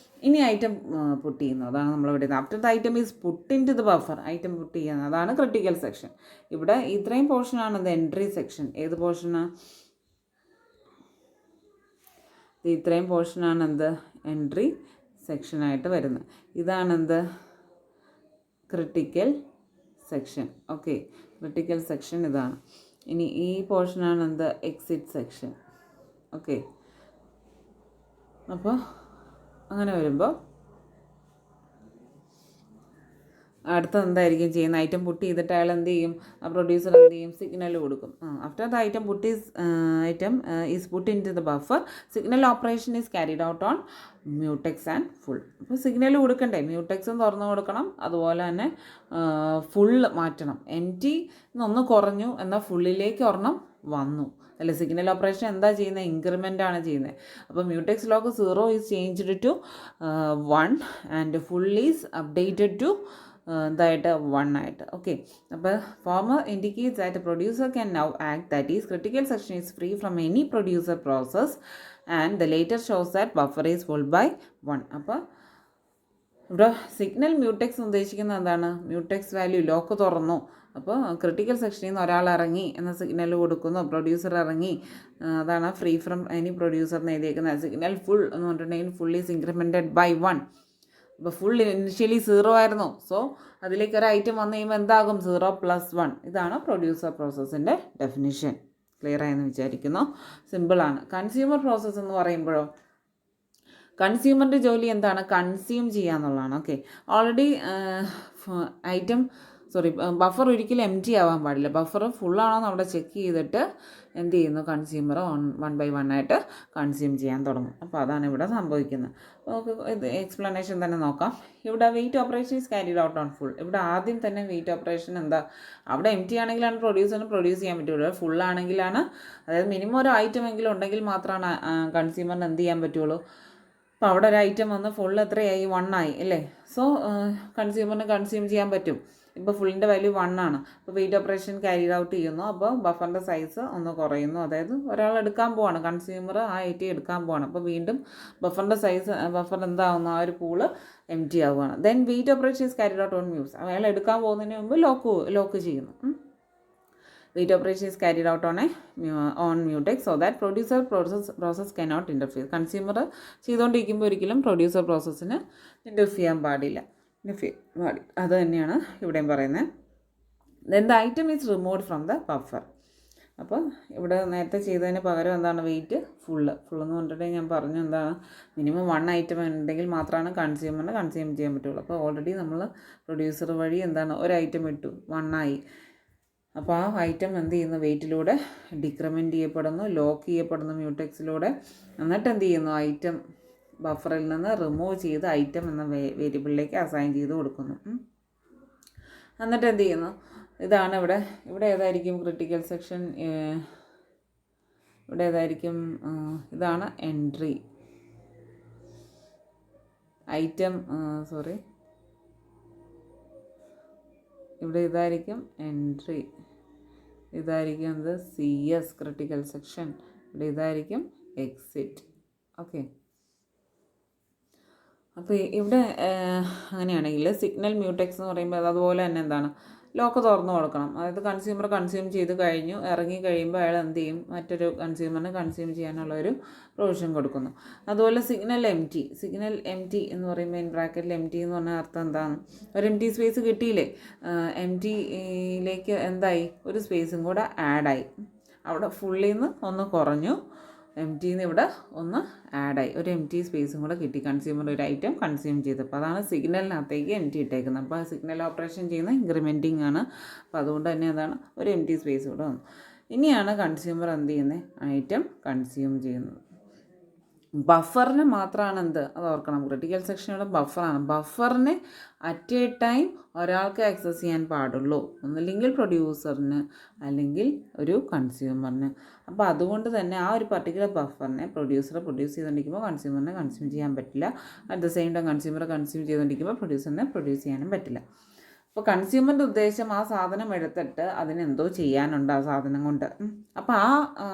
ഇനി ഐറ്റം പുട്ട് ചെയ്യുന്നു, അതാണ് നമ്മളിവിടെ. After the item is put into the buffer, item put ചെയ്യുന്നത്, അതാണ് ക്രിട്ടിക്കൽ സെക്ഷൻ. ഇവിടെ ഇത്രയും പോർഷനാണ് ഇത് എൻട്രി സെക്ഷൻ. ഏത് പോർഷനാണ്, ഇത്രയും പോർഷനാണ് എന്ത്, എൻട്രി സെക്ഷനായിട്ട് വരുന്നത്. ഇതാണെന്ത്, critical section. Okay, critical section ഇതാണ്. ഇനി ഈ പോർഷനാണ് എന്ത്, എക്സിറ്റ് സെക്ഷൻ. ഓക്കെ, അപ്പോൾ അങ്ങനെ വരുമ്പോൾ അടുത്ത എന്തായിരിക്കും ചെയ്യുന്നത്, ഐറ്റം പുട്ട് ചെയ്തിട്ട് അയാൾ എന്ത് ചെയ്യും, ആ പ്രൊഡ്യൂസർ എന്ത് ചെയ്യും, സിഗ്നൽ കൊടുക്കും. After the item put is put into the buffer, signal operation is carried out on mutex and full. അപ്പോൾ സിഗ്നൽ കൊടുക്കണ്ടേ, മ്യൂടെക്സും തുറന്നു കൊടുക്കണം, അതുപോലെ തന്നെ ഫുള്ള് മാറ്റണം. എം ടി ഒന്ന് കുറഞ്ഞു എന്നാൽ ഫുള്ളിലേക്ക് ഒരെണ്ണം വന്നു അല്ല. സിഗ്നൽ ഓപ്പറേഷൻ എന്താ ചെയ്യുന്നത്, ഇൻക്രിമെൻ്റ് ആണ് ചെയ്യുന്നത്. അപ്പോൾ mutex lock 0 is changed to 1 and full is updated to എന്തായിട്ട് 1 ആയിട്ട്. ഓക്കെ, അപ്പോൾ former indicates that producer can now act, that is critical section is free from any producer process and the later shows that buffer is full by 1. അപ്പോൾ ഇവിടെ സിഗ്നൽ മ്യൂടെക്സ് ഉദ്ദേശിക്കുന്നത് എന്താണ്, മ്യൂടെക്സ് വാല്യൂ ലോക്ക് തുറന്നു. അപ്പോൾ ക്രിട്ടിക്കൽ സെക്ഷനിൽ നിന്ന് ഒരാൾ ഇറങ്ങി എന്ന സിഗ്നൽ കൊടുക്കുന്നു, പ്രൊഡ്യൂസർ ഇറങ്ങി, അതാണ് ഫ്രീ ഫ്രം എനി പ്രൊഡ്യൂസർ എന്ന് എഴുതിയേക്കുന്നത്. സിഗ്നൽ ഫുൾ എന്ന് പറഞ്ഞിട്ടുണ്ടെങ്കിൽ ഫുൾ ഈസ് ഇൻക്രിമെൻറ്റഡ് ബൈ 1. അപ്പോൾ ഫുൾ ഇനിഷ്യലി 0 ആയിരുന്നു. സോ അതിലേക്ക് ഒരു ഐറ്റം വന്നു കഴിയുമ്പോൾ എന്താകും, 0 + 1. ഇതാണ് പ്രൊഡ്യൂസർ പ്രോസസ്സിൻ്റെ ഡെഫിനിഷൻ. ക്ലിയർ ആയെന്ന് വിചാരിക്കുന്നു. സിമ്പിളാണ്. കൺസ്യൂമർ പ്രോസസ്സ് എന്ന് പറയുമ്പോഴോ, കൺസ്യൂമറിൻ്റെ ജോലി എന്താണ്, കൺസ്യൂം ചെയ്യുക എന്നുള്ളതാണ്. ഓക്കെ, ഓൾറെഡി ബഫർ ഒരിക്കലും എം ടി ആവാൻ പാടില്ല. ബഫർ ഫുള്ളാണോന്ന് അവിടെ ചെക്ക് ചെയ്തിട്ട് എന്ത് ചെയ്യുന്നു, കൺസ്യൂമർ 1 by 1 ആയിട്ട് കൺസ്യൂം ചെയ്യാൻ തുടങ്ങും. അപ്പോൾ അതാണ് ഇവിടെ സംഭവിക്കുന്നത്. നമുക്ക് ഇത് എക്സ്പ്ലനേഷൻ തന്നെ നോക്കാം. ഇവിടെ wait operation is carried out on full. ഇവിടെ ആദ്യം തന്നെ വെയിറ്റ് ഓപ്പറേഷൻ എന്താ, അവിടെ എം ടി ആണെങ്കിലാണ് പ്രൊഡ്യൂസറിന് പ്രൊഡ്യൂസ് ചെയ്യാൻ പറ്റുള്ളൂ. ഫുൾ ആണെങ്കിലാണ്, അതായത് മിനിമം ഒരു ഐറ്റം എങ്കിലും ഉണ്ടെങ്കിൽ മാത്രമാണ് കൺസ്യൂമറിന് എന്ത് ചെയ്യാൻ പറ്റുള്ളൂ. അപ്പോൾ അവിടെ ഒരു ഐറ്റം വന്ന് ഫുൾ എത്രയായി, 1 ആയി അല്ലേ. സോ കൺസ്യൂമറിന് കൺസ്യൂം ചെയ്യാൻ പറ്റും. ഇപ്പോൾ ഫുള്ളിൻ്റെ വാല്യൂ 1 ആണ്. അപ്പോൾ വെയിറ്റ് ഓപ്പറേഷൻ ക്യാരി ഔട്ട് ചെയ്യുന്നു. അപ്പോൾ ബഫറിൻ്റെ സൈസ് ഒന്ന് കുറയുന്നു. അതായത് ഒരാൾ എടുക്കാൻ പോവാണ്, കൺസ്യൂമർ ആ ഐറ്റം എടുക്കാൻ പോവാണ്. അപ്പോൾ വീണ്ടും ബഫറിൻ്റെ സൈസ്, ബഫർ എന്താവുന്നു, ആ ഒരു പൂള് എം ടി ആവുകയാണ്. Then wait operation is carry out on mutex. അയാൾ എടുക്കാൻ പോകുന്നതിന് മുമ്പ് ലോക്ക് ചെയ്യുന്നു. Wait operation is carried out on mutex so that producer process cannot interfere. Consumer ചെയ്തുകൊണ്ടിരിക്കുമ്പോൾ ഒരിക്കലും പ്രൊഡ്യൂസർ പ്രോസസ്സിന് ഇൻ്റർഫിയർ ചെയ്യാൻ പാടില്ല. അത് തന്നെയാണ് ഇവിടെയും പറയുന്നത്. Then the item is removed from the buffer. അപ്പോൾ ഇവിടെ നേരത്തെ ചെയ്തതിന് പകരം എന്താണ്, വെയിറ്റ് ഫുള്ളെന്ന് പറഞ്ഞിട്ടുണ്ടെങ്കിൽ ഞാൻ പറഞ്ഞു എന്താണ്, മിനിമം 1 ഐറ്റം ഉണ്ടെങ്കിൽ മാത്രമാണ് കൺസ്യൂമറിന് കൺസ്യൂം ചെയ്യാൻ പറ്റുള്ളൂ. അപ്പോൾ ഓൾറെഡി നമ്മൾ പ്രൊഡ്യൂസർ വഴി എന്താണ് ഒരു ഐറ്റം ഇട്ടു, 1 ആയി. അപ്പോൾ ആ ഐറ്റം എന്ത് ചെയ്യുന്നു, വെയിറ്റിലൂടെ ഡിക്രിമെൻറ്റ് ചെയ്യപ്പെടുന്നു, ലോക്ക് ചെയ്യപ്പെടുന്നു മ്യൂടെക്സിലൂടെ. എന്നിട്ട് എന്ത് ചെയ്യുന്നു, ഐറ്റം ബഫറിൽ നിന്ന് റിമൂവ് ചെയ്ത് ഐറ്റം എന്ന വേരിയബിളിലേക്ക് അസൈൻ ചെയ്ത് കൊടുക്കുന്നു. എന്നിട്ട് എന്ത് ചെയ്യുന്നു, ഇതാണ് ഇവിടെ ഏതായിരിക്കും ക്രിട്ടിക്കൽ സെക്ഷൻ, ഇവിടെ ഏതായിരിക്കും, ഇതാണ് എൻട്രി ഐറ്റം, ഇവിടെ ഇതായിരിക്കും എൻട്രി, ഇതായിരിക്കും എന്ത്, CS ക്രിട്ടിക്കൽ സെക്ഷൻ, ഇവിടെ ഇതായിരിക്കും എക്സിറ്റ്. ഓക്കെ, അപ്പോൾ ഇവിടെ അങ്ങനെയാണെങ്കിൽ സിഗ്നൽ മ്യൂടെക്സ് എന്ന് പറയുമ്പോൾ അതുപോലെ തന്നെ എന്താണ്, ലോക്ക് തുറന്നു കൊടുക്കണം. അതായത് കൺസ്യൂമർ കൺസ്യൂം ചെയ്ത് കഴിഞ്ഞു, ഇറങ്ങി കഴിയുമ്പോൾ അയാൾ എന്ത് ചെയ്യും, മറ്റൊരു കൺസ്യൂമറിന് കൺസ്യൂം ചെയ്യാനുള്ളൊരു പ്രൊവിഷൻ കൊടുക്കുന്നു. അതുപോലെ സിഗ്നൽ എം ടി എന്ന് പറയുമ്പോൾ ഇൻ ബ്രാക്കറ്റിൽ എം ടി എന്ന് പറഞ്ഞാൽ അർത്ഥം എന്താണ്, ഒരു എം ടി സ്പേസ് കിട്ടിയില്ലേ, എം ടിയിലേക്ക് എന്തായി, ഒരു സ്പേസും കൂടെ ആഡായി. അവിടെ ഫുള്ളിൽ നിന്ന് ഒന്ന് കുറഞ്ഞു, എം ടിന്ന് ഇവിടെ ഒന്ന് ആഡായി, ഒരു എം ടി സ്പേസും കൂടെ കിട്ടി, കൺസ്യൂമർ ഒരു ഐറ്റം കൺസ്യൂം ചെയ്തപ്പോൾ. അതാണ് സിഗ്നലിനകത്തേക്ക് എം ടി ഇട്ടേക്കുന്നത്. അപ്പോൾ സിഗ്നൽ ഓപ്പറേഷൻ ചെയ്യുന്ന ഇൻക്രിമെൻറ്റിംഗ് ആണ്. അപ്പോൾ അതുകൊണ്ട് തന്നെ എന്താണ്, ഒരു എം ടി സ്പേസ് കൂടെ വന്നു. ഇനിയാണ് കൺസ്യൂമർ എന്ത് ചെയ്യുന്നത്, ഐറ്റം കൺസ്യൂം ചെയ്യുന്നത്. ബഫറിന് മാത്രമാണ് എന്ത്, അത് ഓർക്കണം, ക്രിട്ടിക്കൽ സെക്ഷനുള്ള ബഫറാണ്. ബഫറിന് അറ്റ് എ ടൈം ഒരാൾക്ക് ആക്സസ് ചെയ്യാൻ പാടുള്ളൂ, ഒന്നില്ലെങ്കിൽ പ്രൊഡ്യൂസറിന് അല്ലെങ്കിൽ ഒരു കൺസ്യൂമറിന്. അപ്പോൾ അതുകൊണ്ട് തന്നെ ആ ഒരു പർട്ടിക്കുലർ ബഫറിനെ പ്രൊഡ്യൂസർ പ്രൊഡ്യൂസ് ചെയ്തുകൊണ്ടിരിക്കുമ്പോൾ കൺസ്യൂമറിനെ കൺസ്യൂം ചെയ്യാൻ പറ്റില്ല. At the same time consumer consume ചെയ്തുകൊണ്ടിരിക്കുമ്പോൾ പ്രൊഡ്യൂസറിനെ പ്രൊഡ്യൂസ് ചെയ്യാനും പറ്റില്ല. അപ്പോൾ കൺസ്യൂമറിൻ്റെ ഉദ്ദേശം ആ സാധനം എടുത്തിട്ട് അതിനെന്തോ ചെയ്യാനുണ്ട് ആ സാധനം കൊണ്ട്. അപ്പോൾ ആ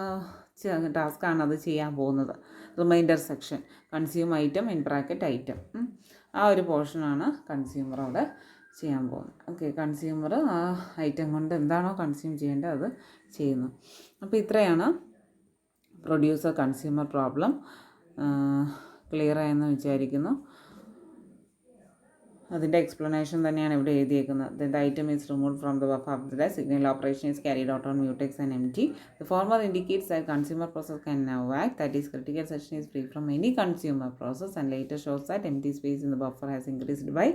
ടാസ്ക്കാണ് അത് ചെയ്യാൻ പോകുന്നത്. Remainder section, consume item in bracket item, ആ ഒരു പോർഷനാണ് കൺസ്യൂമർ അവിടെ ചെയ്യാൻ പോകുന്നത്. ഓക്കെ, കൺസ്യൂമർ ആ ഐറ്റം കൊണ്ട് എന്താണോ കൺസ്യൂം ചെയ്യേണ്ടത് അത് ചെയ്യുന്നു. അപ്പോൾ ഇത്രയാണ് പ്രൊഡ്യൂസർ കൺസ്യൂമർ പ്രോബ്ലം. ക്ലിയർ ആയെന്ന് വിചാരിക്കുന്നു. അതിൻ്റെ എക്സ്പ്ലനേഷൻ തന്നെയാണ് ഇവിടെ എഴുതിയേക്കുന്നത്. The item is remove from the buffer of the signal operation is carried out on mutex and empty. The former indicates that consumer process can now act, that is critical section is free from any consumer process, and later shows that empty space in the buffer has increased by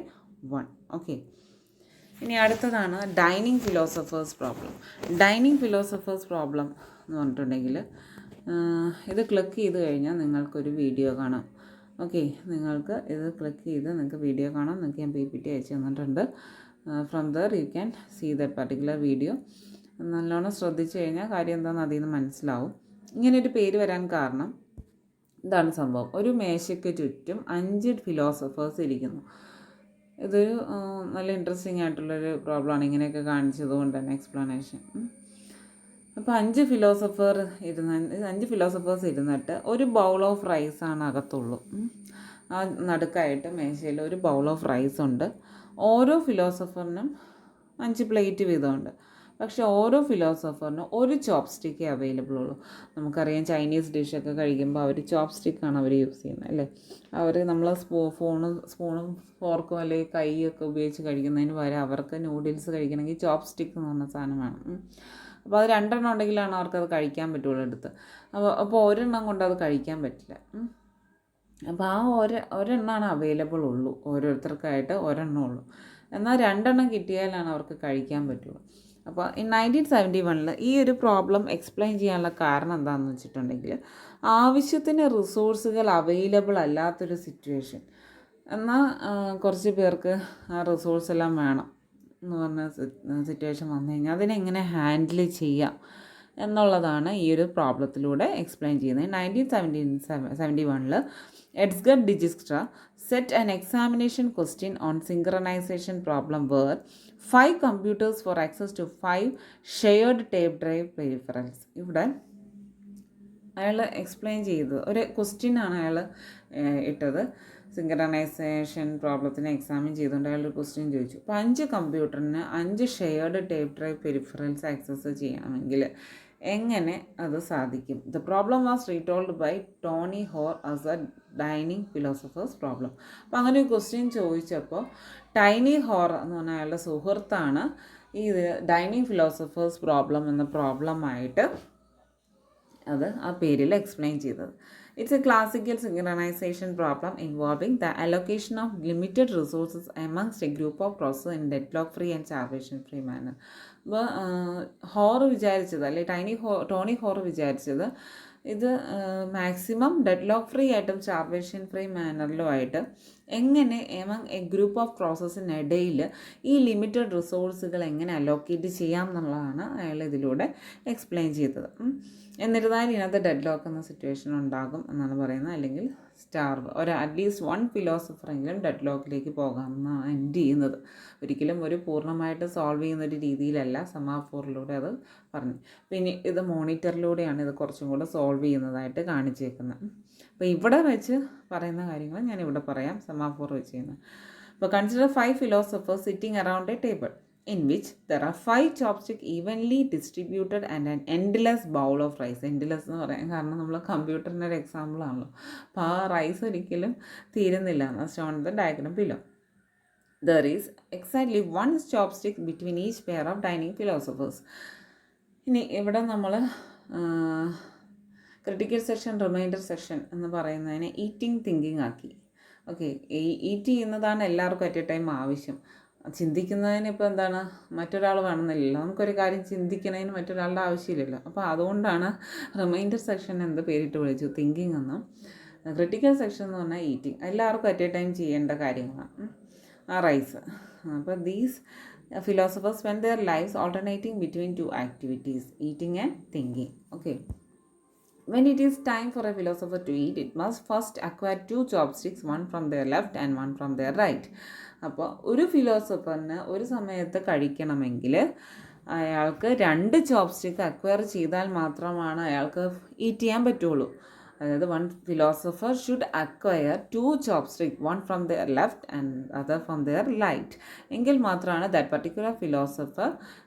1. Okay. ഇനി അടുത്തതാണ് dining philosophers problem. Dining philosophers problem എന്ന് പറഞ്ഞിട്ടുണ്ടെങ്കിൽ ഇത് ക്ലിക്ക് ചെയ്ത് കഴിഞ്ഞാൽ നിങ്ങൾക്കൊരു വീഡിയോ കാണാം. ഓക്കെ, നിങ്ങൾക്ക് ഇത് ക്ലിക്ക് ചെയ്ത് നിങ്ങൾക്ക് വീഡിയോ കാണാം. നിങ്ങൾക്ക് ഞാൻ PPT അയച്ചു തന്നിട്ടുണ്ട്. From there you can see that particular video. നല്ലോണം ശ്രദ്ധിച്ചു കഴിഞ്ഞാൽ കാര്യം എന്താണെന്ന് അതിൽ നിന്ന് മനസ്സിലാവും. ഇങ്ങനെയൊരു പേര് വരാൻ കാരണം ഇതാണ് സംഭവം. ഒരു മേശയ്ക്ക് ചുറ്റും 5 ഫിലോസഫേഴ്സ് ഇരിക്കുന്നു. ഇതൊരു നല്ല ഇൻട്രസ്റ്റിംഗ് ആയിട്ടുള്ളൊരു പ്രോബ്ലമാണ്, ഇങ്ങനെയൊക്കെ കാണിച്ചത് കൊണ്ട് തന്നെ എക്സ്പ്ലനേഷൻ. അപ്പോൾ 5 ഫിലോസഫേഴ്സ് ഇരുന്നിട്ട് ഒരു ബൗൾ ഓഫ് റൈസാണ് അകത്തുള്ളൂ. ആ നടുക്കായിട്ട് മേശയിൽ ഒരു ബൗൾ ഓഫ് റൈസ് ഉണ്ട്. ഓരോ ഫിലോസഫറിനും 5 പ്ലേറ്റ് വീതമുണ്ട്. പക്ഷേ ഓരോ ഫിലോസഫറിനും ഒരു ചോപ്പ് സ്റ്റിക്കേ അവൈലബിൾ ഉള്ളൂ. നമുക്കറിയാം ചൈനീസ് ഡിഷൊക്കെ കഴിക്കുമ്പോൾ അവർ ചോപ്പ് സ്റ്റിക്കാണ് അവർ യൂസ് ചെയ്യുന്നത് അല്ലേ. അവർ നമ്മൾ സ്പൂണും ഫോർക്കും അല്ലെങ്കിൽ കൈയൊക്കെ ഉപയോഗിച്ച് കഴിക്കുന്നതിന് പകരം അവർക്ക് നൂഡിൽസ് കഴിക്കണമെങ്കിൽ ചോപ്പ് സ്റ്റിക്ക് എന്ന് പറഞ്ഞ സാധനം വേണം. അപ്പോൾ അത് 2 ഉണ്ടെങ്കിലാണ് അവർക്കത് കഴിക്കാൻ പറ്റുള്ളൂ എടുത്ത്. അപ്പോൾ ഒരെണ്ണം കൊണ്ട് അത് കഴിക്കാൻ പറ്റില്ല. അപ്പോൾ ആ ഒരെണ്ണമാണ് അവൈലബിൾ ഉള്ളൂ, ഓരോരുത്തർക്കായിട്ട് ഒരെണ്ണം ഉള്ളൂ. എന്നാൽ 2 കിട്ടിയാലാണ് അവർക്ക് കഴിക്കാൻ പറ്റുള്ളൂ. അപ്പോൾ 1971 ഈ ഒരു പ്രോബ്ലം എക്സ്പ്ലെയിൻ ചെയ്യാനുള്ള കാരണം എന്താണെന്ന് വെച്ചിട്ടുണ്ടെങ്കിൽ, ആവശ്യത്തിന് റിസോഴ്സുകൾ അവൈലബിൾ അല്ലാത്തൊരു സിറ്റുവേഷൻ, എന്നാൽ കുറച്ച് പേർക്ക് ആ റിസോഴ്സ് എല്ലാം വേണം എന്ന് പറഞ്ഞ സിറ്റുവേഷൻ വന്നു കഴിഞ്ഞാൽ അതിനെങ്ങനെ ഹാൻഡിൽ ചെയ്യാം എന്നുള്ളതാണ് ഈ ഒരു പ്രോബ്ലത്തിലൂടെ എക്സ്പ്ലെയിൻ ചെയ്യുന്നത്. 1971 Edgar ഡിജിക്സ്ട്ര set an examination question on synchronization problem where 5 computers for access to 5 shared tape drive peripherals. ഇവിടെ അയാൾ എക്സ്പ്ലെയിൻ ചെയ്തത് ഒരു ക്വസ്റ്റ്യനാണ് അയാൾ ഇട്ടത്. സിങ്ക്രണൈസേഷൻ പ്രോബ്ലത്തിന് എക്സാമിൻ ചെയ്തുകൊണ്ട് അയാൾ ഒരു ക്വസ്റ്റ്യൻ ചോദിച്ചു. അപ്പോൾ 5 കമ്പ്യൂട്ടറിന് 5 shared tape drive peripherals access ചെയ്യണമെങ്കിൽ എങ്ങനെ അത് സാധിക്കും? The problem was retold by Tony Hoare as a dining philosophers problem. അപ്പോൾ അങ്ങനെ ഒരു ക്വസ്റ്റ്യൻ ചോദിച്ചപ്പോൾ ടൈനി ഹോർ എന്ന് പറഞ്ഞ അയാളുടെ സുഹൃത്താണ് ഈ ഡൈനിങ് ഫിലോസഫേഴ്സ് പ്രോബ്ലം എന്ന പ്രോബ്ലമായിട്ട് അത് ആ പേരിൽ എക്സ്പ്ലെയിൻ ചെയ്തത്. It's a classical synchronization problem involving the allocation of limited resources amongst a group of process in deadlock free and starvation free manner. അപ്പോൾ ഹോർ വിചാരിച്ചത്, അല്ലെ ടോണി ഹോർ വിചാരിച്ചത് ഇത് മാക്സിമം ഡെഡ്ലോക്ക് ഫ്രീ ആയിട്ടും സ്റ്റാർവേഷൻ ഫ്രീ മാനറിലുമായിട്ട് എങ്ങനെ എമംഗ് എ ഗ്രൂപ്പ് ഓഫ് പ്രോസസ്സിനിടയിൽ ഈ ലിമിറ്റഡ് റിസോഴ്സുകൾ എങ്ങനെ അലോക്കേറ്റ് ചെയ്യാം എന്നുള്ളതാണ് അയാൾ ഇതിലൂടെ എക്സ്പ്ലെയിൻ ചെയ്തത്. എന്നിരുന്നാലും ഇതിനകത്ത് ഡെഡ്ലോക്ക് എന്ന സിറ്റുവേഷൻ ഉണ്ടാകും എന്നാണ് പറയുന്നത്, അല്ലെങ്കിൽ അറ്റ്ലീസ്റ്റ് 1 ഫിലോസഫറെങ്കിലും ഡെഡ്ലോക്കിലേക്ക് പോകാമെന്നാണ് എൻഡ് ചെയ്യുന്നത്. ഒരിക്കലും ഒരു പൂർണ്ണമായിട്ട് സോൾവ് ചെയ്യുന്നൊരു രീതിയിലല്ല സെമാഫോറിലൂടെ അത് പറഞ്ഞു. പിന്നെ ഇത് മോണിറ്ററിലൂടെയാണ് ഇത് കുറച്ചും കൂടെ സോൾവ് ചെയ്യുന്നതായിട്ട് കാണിച്ചേക്കുന്നത്. അപ്പോൾ ഇവിടെ വെച്ച് പറയുന്ന കാര്യങ്ങൾ ഞാനിവിടെ പറയാം, സെമാഫോർ വെച്ച് ചെയ്യുന്നത്. അപ്പോൾ consider 5 philosophers sitting around a table in which there are 5 chopsticks evenly distributed and an endless bowl of rice. Endless എന്ന് പറയാം കാരണം നമ്മൾ കമ്പ്യൂട്ടറിൻ്റെ ഒരു എക്സാമ്പിളാണല്ലോ. അപ്പോൾ ആ റൈസ് ഒരിക്കലും തീരുന്നില്ല എന്ന് shown the diagram below. There is exactly 1 chopstick between each pair of dining philosophers. ഇനി ഇവിടെ നമ്മൾ ക്രിട്ടിക്കൽ സെക്ഷൻ റിമൈൻഡർ സെക്ഷൻ എന്ന് പറയുന്നതിനെ ഈറ്റിംഗ് തിങ്കിങ് ആക്കി. ഓക്കെ, ഈറ്റ് ചെയ്യുന്നതാണ് എല്ലാവർക്കും അറ്റ് എ ടൈം ആവശ്യം. ചിന്തിക്കുന്നതിന് ഇപ്പോൾ എന്താണ് മറ്റൊരാൾ വേണമെന്നില്ലല്ലോ, നമുക്കൊരു കാര്യം ചിന്തിക്കുന്നതിന് മറ്റൊരാളുടെ ആവശ്യമില്ലല്ലോ. അപ്പോൾ അതുകൊണ്ടാണ് റിമൈൻഡർ സെക്ഷൻ എന്ത് പേരിട്ട് വിളിച്ചു, തിങ്കിങ് എന്നും. ക്രിട്ടിക്കൽ സെക്ഷൻ എന്ന് പറഞ്ഞാൽ ഈറ്റിംഗ്, എല്ലാവർക്കും അറ്റ് എ ടൈം ചെയ്യേണ്ട കാര്യങ്ങളാണ്. റൈസ്. അപ്പോൾ these philosophers spend their lives alternating between two activities, eating and thinking. Okay. When it is time for a philosopher to eat, it must first acquire two chopsticks, one from their left and one from their right. അപ്പോൾ ഒരു ഫിലോസഫറിന് ഒരു സമയത്ത് കഴിക്കണമെങ്കിൽ അയാൾക്ക് 2 ചോപ്സ്റ്റിക്ക് അക്വയർ ചെയ്താൽ മാത്രമാണ് അയാൾക്ക് ഈറ്റ് ചെയ്യാൻ പറ്റുള്ളൂ. അതായത് one philosopher should acquire 2 chopstick, one from their left and other from their right. എങ്കിൽ മാത്രമാണ് that particular philosopher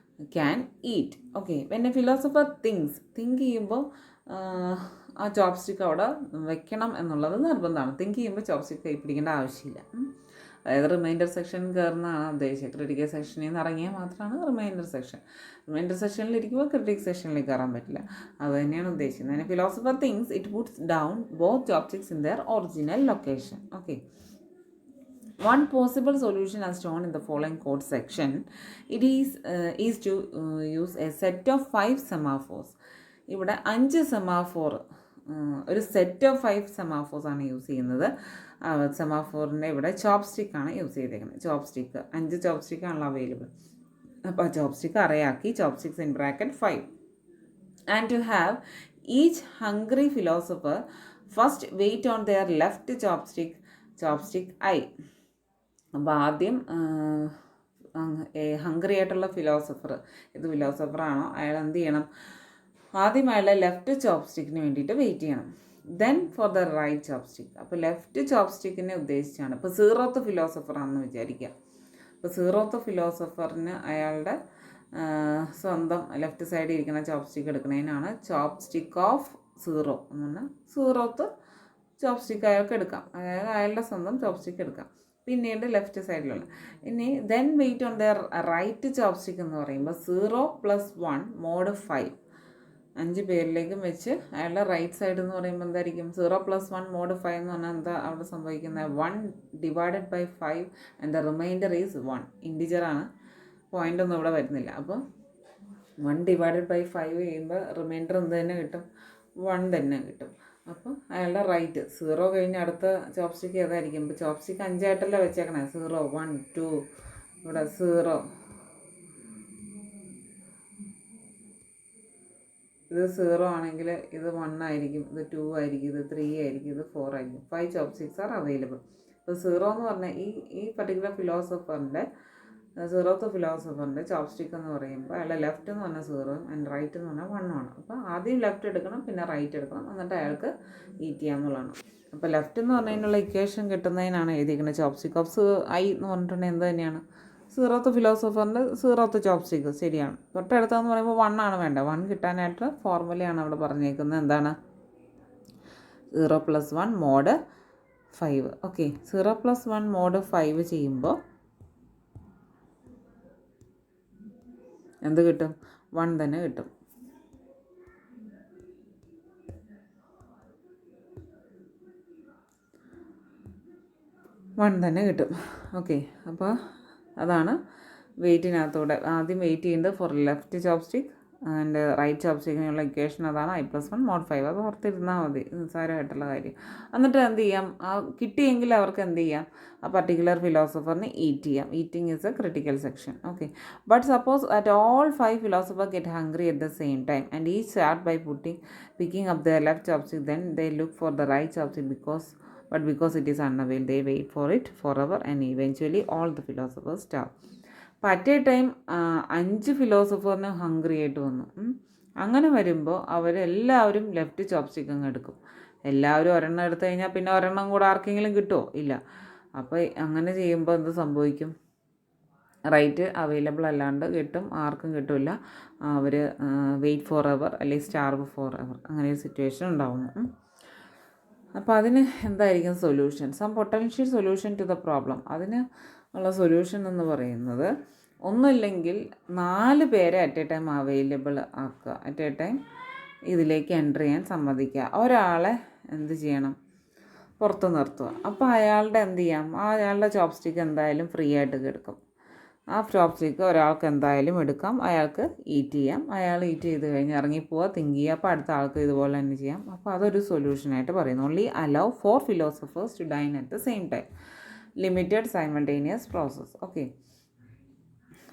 can eat. Okay. When a philosopher think ചെയ്യുമ്പോൾ ആ ചോപ്സ്റ്റിക്ക് അവിടെ വെക്കണം എന്നുള്ളത് നിർബന്ധമാണ്. തിങ്ക് ചെയ്യുമ്പോൾ ചോപ്സ്റ്റിക്ക് കൈ പിടിക്കേണ്ട ആവശ്യമില്ല. അതായത് റിമൈൻഡർ സെക്ഷൻ കയറുന്നതാണ് ഉദ്ദേശിച്ചത്. ക്രിട്ടിക്കൽ സെക്ഷനിൽ നിന്ന് ഇറങ്ങിയാൽ മാത്രമാണ് റിമൈൻഡർ സെക്ഷൻ. റിമൈൻഡർ സെക്ഷനിലിരിക്കുമ്പോൾ ക്രിട്ടിക് സെക്ഷനിൽ കയറാൻ പറ്റില്ല. അത് തന്നെയാണ് ഉദ്ദേശിക്കുന്നത്. Philosopher thinks it puts down both chopsticks in their original location. Okay. One possible solution as shown in the following code section, it is to use a set of 5 semaphores. ഇവിടെ 5 സെമാഫോർ, ഒരു സെറ്റ് ഓഫ് 5 സെമാഫോഴ്സാണ് യൂസ് ചെയ്യുന്നത്. സെമാഫോറിൻ്റെ ഇവിടെ ചോപ്സ്റ്റിക്കാണ് യൂസ് ചെയ്തേക്കുന്നത്. ചോപ്സ്റ്റിക്ക് 5 ചോപ്സ്റ്റിക്കാണല്ലോ അവൈലബിൾ. അപ്പോൾ ആ ചോപ്സ്റ്റിക്ക് അറയാക്കി, chopsticks in bracket 5. And to have each hungry philosopher first wait on their left chopstick I. അപ്പോൾ ആദ്യം ഹംഗ്രി ആയിട്ടുള്ള ഫിലോസഫർ, ഇത് ഫിലോസഫറാണോ, അയാൾ എന്ത് ചെയ്യണം, ആദ്യം അയാളുടെ ലെഫ്റ്റ് ചോപ്സ്റ്റിക്കിന് വേണ്ടിയിട്ട് വെയിറ്റ് ചെയ്യണം. Then for the right chopstick. അപ്പോൾ ലെഫ്റ്റ് ചോപ്സ്റ്റിക്കിനെ ഉദ്ദേശിച്ചാണ്. ഇപ്പോൾ 0th ഫിലോസഫറാണെന്ന് വിചാരിക്കുക. അപ്പോൾ 0th ഫിലോസഫറിന് അയാളുടെ സ്വന്തം ലെഫ്റ്റ് സൈഡിൽ ഇരിക്കുന്ന ചോപ്സ്റ്റിക്ക് എടുക്കുന്നതിനാണ് ചോപ്സ്റ്റിക്ക് ഓഫ് 0 എന്ന് പറഞ്ഞാൽ 0th ചോപ്സ്റ്റിക്ക് അയാൾക്ക് എടുക്കാം. അതായത് അയാളുടെ സ്വന്തം ചോപ്സ്റ്റിക്ക് എടുക്കാം. പിന്നീട് ലെഫ്റ്റ് സൈഡിലുള്ള ഇനി then wait on their right chopstick എന്ന് പറയുമ്പോൾ 0 + 1 mod 5, 5 പേരിലേക്കും വെച്ച് അയാളുടെ റൈറ്റ് സൈഡ് എന്ന് പറയുമ്പോൾ എന്തായിരിക്കും, 0 + 1 mod 5 എന്ന് പറഞ്ഞാൽ എന്താ അവിടെ സംഭവിക്കുന്നത്, 1 / 5 ആൻഡ് ദ റിമൈൻഡർ ഈസ് 1. ഇൻഡിജറാണ്, പോയിൻ്റ് ഒന്നും ഇവിടെ വരുന്നില്ല. അപ്പോൾ 1 / 5 ചെയ്യുമ്പോൾ റിമൈൻഡർ എന്ത് തന്നെ കിട്ടും, 1 തന്നെ കിട്ടും. അപ്പോൾ അയാളുടെ റൈറ്റ് 0 കഴിഞ്ഞ് അടുത്ത ചോപ്സ്റ്റിക്ക് ഏതായിരിക്കും. ഇപ്പോൾ ചോപ്സ്റ്റിക്ക് 5 ആയിട്ടല്ലേ വെച്ചേക്കണേ, 0 1 2, ഇവിടെ 0, ഇത് 0 ആണെങ്കിൽ ഇത് 1 ആയിരിക്കും, ഇത് 2 ആയിരിക്കും, ഇത് 3 ആയിരിക്കും, ഇത് 4 ആയിരിക്കും. 5 ചോപ്സ്റ്റിക്സ് ആർ അവൈലബിൾ. ഇപ്പോൾ 0 എന്ന് പറഞ്ഞാൽ ഈ പർട്ടിക്കുലർ ഫിലോസഫറിൻ്റെ 0th ഫിലോസഫറിൻ്റെ ചോപ്സ്റ്റിക്ക് എന്ന് പറയുമ്പോൾ അയാളുടെ ലെഫ്റ്റ് എന്ന് പറഞ്ഞാൽ 0 ആൻഡ് റൈറ്റ് എന്ന് പറഞ്ഞാൽ 1 ആണ്. അപ്പോൾ ആദ്യം ലെഫ്റ്റ് എടുക്കണം, പിന്നെ റൈറ്റ് എടുക്കണം, എന്നിട്ട് അയാൾക്ക് ഈറ്റ് ചെയ്യാമെന്നുള്ളതാണ്. അപ്പോൾ ലെഫ്റ്റ് എന്ന് പറഞ്ഞതിനുള്ള ഇക്വേഷൻ കിട്ടുന്നതിനാണ് എഴുതിയിരിക്കുന്നത് ചോപ്സ്റ്റിക്ക് ഓഫ് ഐ എന്ന് പറഞ്ഞിട്ടുണ്ടെങ്കിൽ എന്ത് തന്നെയാണ്, 0th ഫിലോസഫറിൻ്റെ 0th ചോപ്സ്റ്റിക്ക്. ശരിയാണ്. തൊട്ടടുത്തെന്ന് പറയുമ്പോൾ 1 ആണ് വേണ്ടത്. 1 കിട്ടാനായിട്ട് ഫോർമുലയാണ് അവിടെ പറഞ്ഞേക്കുന്നത്. എന്താണ്, 0 + 1 mod 5. ഓക്കെ. 0 + 1 mod 5 ചെയ്യുമ്പോൾ എന്ത് കിട്ടും, 1 തന്നെ കിട്ടും. ഓക്കെ. അപ്പോൾ അതാണ് വെയിറ്റിനകത്തൂടെ ആദ്യം വെയിറ്റ് ചെയ്യുന്നത് for left chopstick and right ചോപ്സ്റ്റിക്കിനുള്ള ഇക്വേഷൻ അതാണ് I + 1 mod 5. അത് ഓർത്തിരുന്നാൽ മതി, നിസ്സാരമായിട്ടുള്ള കാര്യം. എന്നിട്ട് എന്ത് ചെയ്യാം, കിട്ടിയെങ്കിൽ അവർക്ക് എന്ത് ചെയ്യാം, ആ പർട്ടിക്കുലർ ഫിലോസഫറിന് ഈറ്റ് ചെയ്യാം. Eating is A critical section. Okay. But suppose at all 5 philosophers get hungry at the same time and each start by picking up their left chopstick, then they look for the right chopstick because it is unavailable, they wait for it forever and eventually all the philosophers starve. അപ്പോൾ അറ്റ് എ ടൈം 5 ഫിലോസഫറിന് ഹംഗ്രി ആയിട്ട് വന്നു. അങ്ങനെ വരുമ്പോൾ അവരെല്ലാവരും ലെഫ്റ്റ് ചോപ്സ്റ്റിക്ക് അങ്ങ് എടുക്കും. എല്ലാവരും ഒരെണ്ണം എടുത്തു കഴിഞ്ഞാൽ പിന്നെ ഒരെണ്ണം കൂടെ ആർക്കെങ്കിലും കിട്ടുമോ, ഇല്ല. അപ്പോൾ അങ്ങനെ ചെയ്യുമ്പോൾ എന്ത് സംഭവിക്കും, റൈറ്റ് അവൈലബിൾ അല്ലാണ്ട് കിട്ടും, ആർക്കും കിട്ടില്ല. അവർ വെയിറ്റ് ഫോർ എവർ അല്ലെങ്കിൽ സ്റ്റാർവ് ഫോർ എവർ, അങ്ങനെ ഒരു സിറ്റുവേഷൻ ഉണ്ടാവുന്നു. അപ്പോൾ അതിന് എന്തായിരിക്കും solution, some potential solution to the problem. അതിന് ഉള്ള സൊല്യൂഷൻ എന്ന് പറയുന്നത് ഒന്നുമില്ലെങ്കിൽ 4 പേരെ അറ്റ് എ ടൈം അവൈലബിൾ ആക്കുക, അറ്റ് എ ടൈം ഇതിലേക്ക് എൻ്റർ ചെയ്യാൻ സമ്മതിക്കുക. ഒരാളെ എന്ത് ചെയ്യണം, പുറത്ത് നിർത്തുക. അപ്പോൾ അയാളുടെ എന്ത് ചെയ്യാം, അയാളുടെ ചോപ്സ്റ്റിക്ക് എന്തായാലും ഫ്രീ ആയിട്ട് കിടക്കും. ആ ചോപ്പ് സ്റ്റിക്ക് ഒരാൾക്ക് എന്തായാലും എടുക്കാം, അയാൾക്ക് ഈറ്റ് ചെയ്യാം, അയാൾ ഈറ്റ് ചെയ്ത് കഴിഞ്ഞ് ഇറങ്ങിപ്പോവുക, തിങ്ക് ചെയ്യുക, അപ്പോൾ അടുത്ത ആൾക്ക് ഇതുപോലെ തന്നെ ചെയ്യാം. അപ്പോൾ അതൊരു സൊല്യൂഷനായിട്ട് പറയുന്നു. Only allow 4 philosophers to dine at the same time, limited simultaneous process. Okay,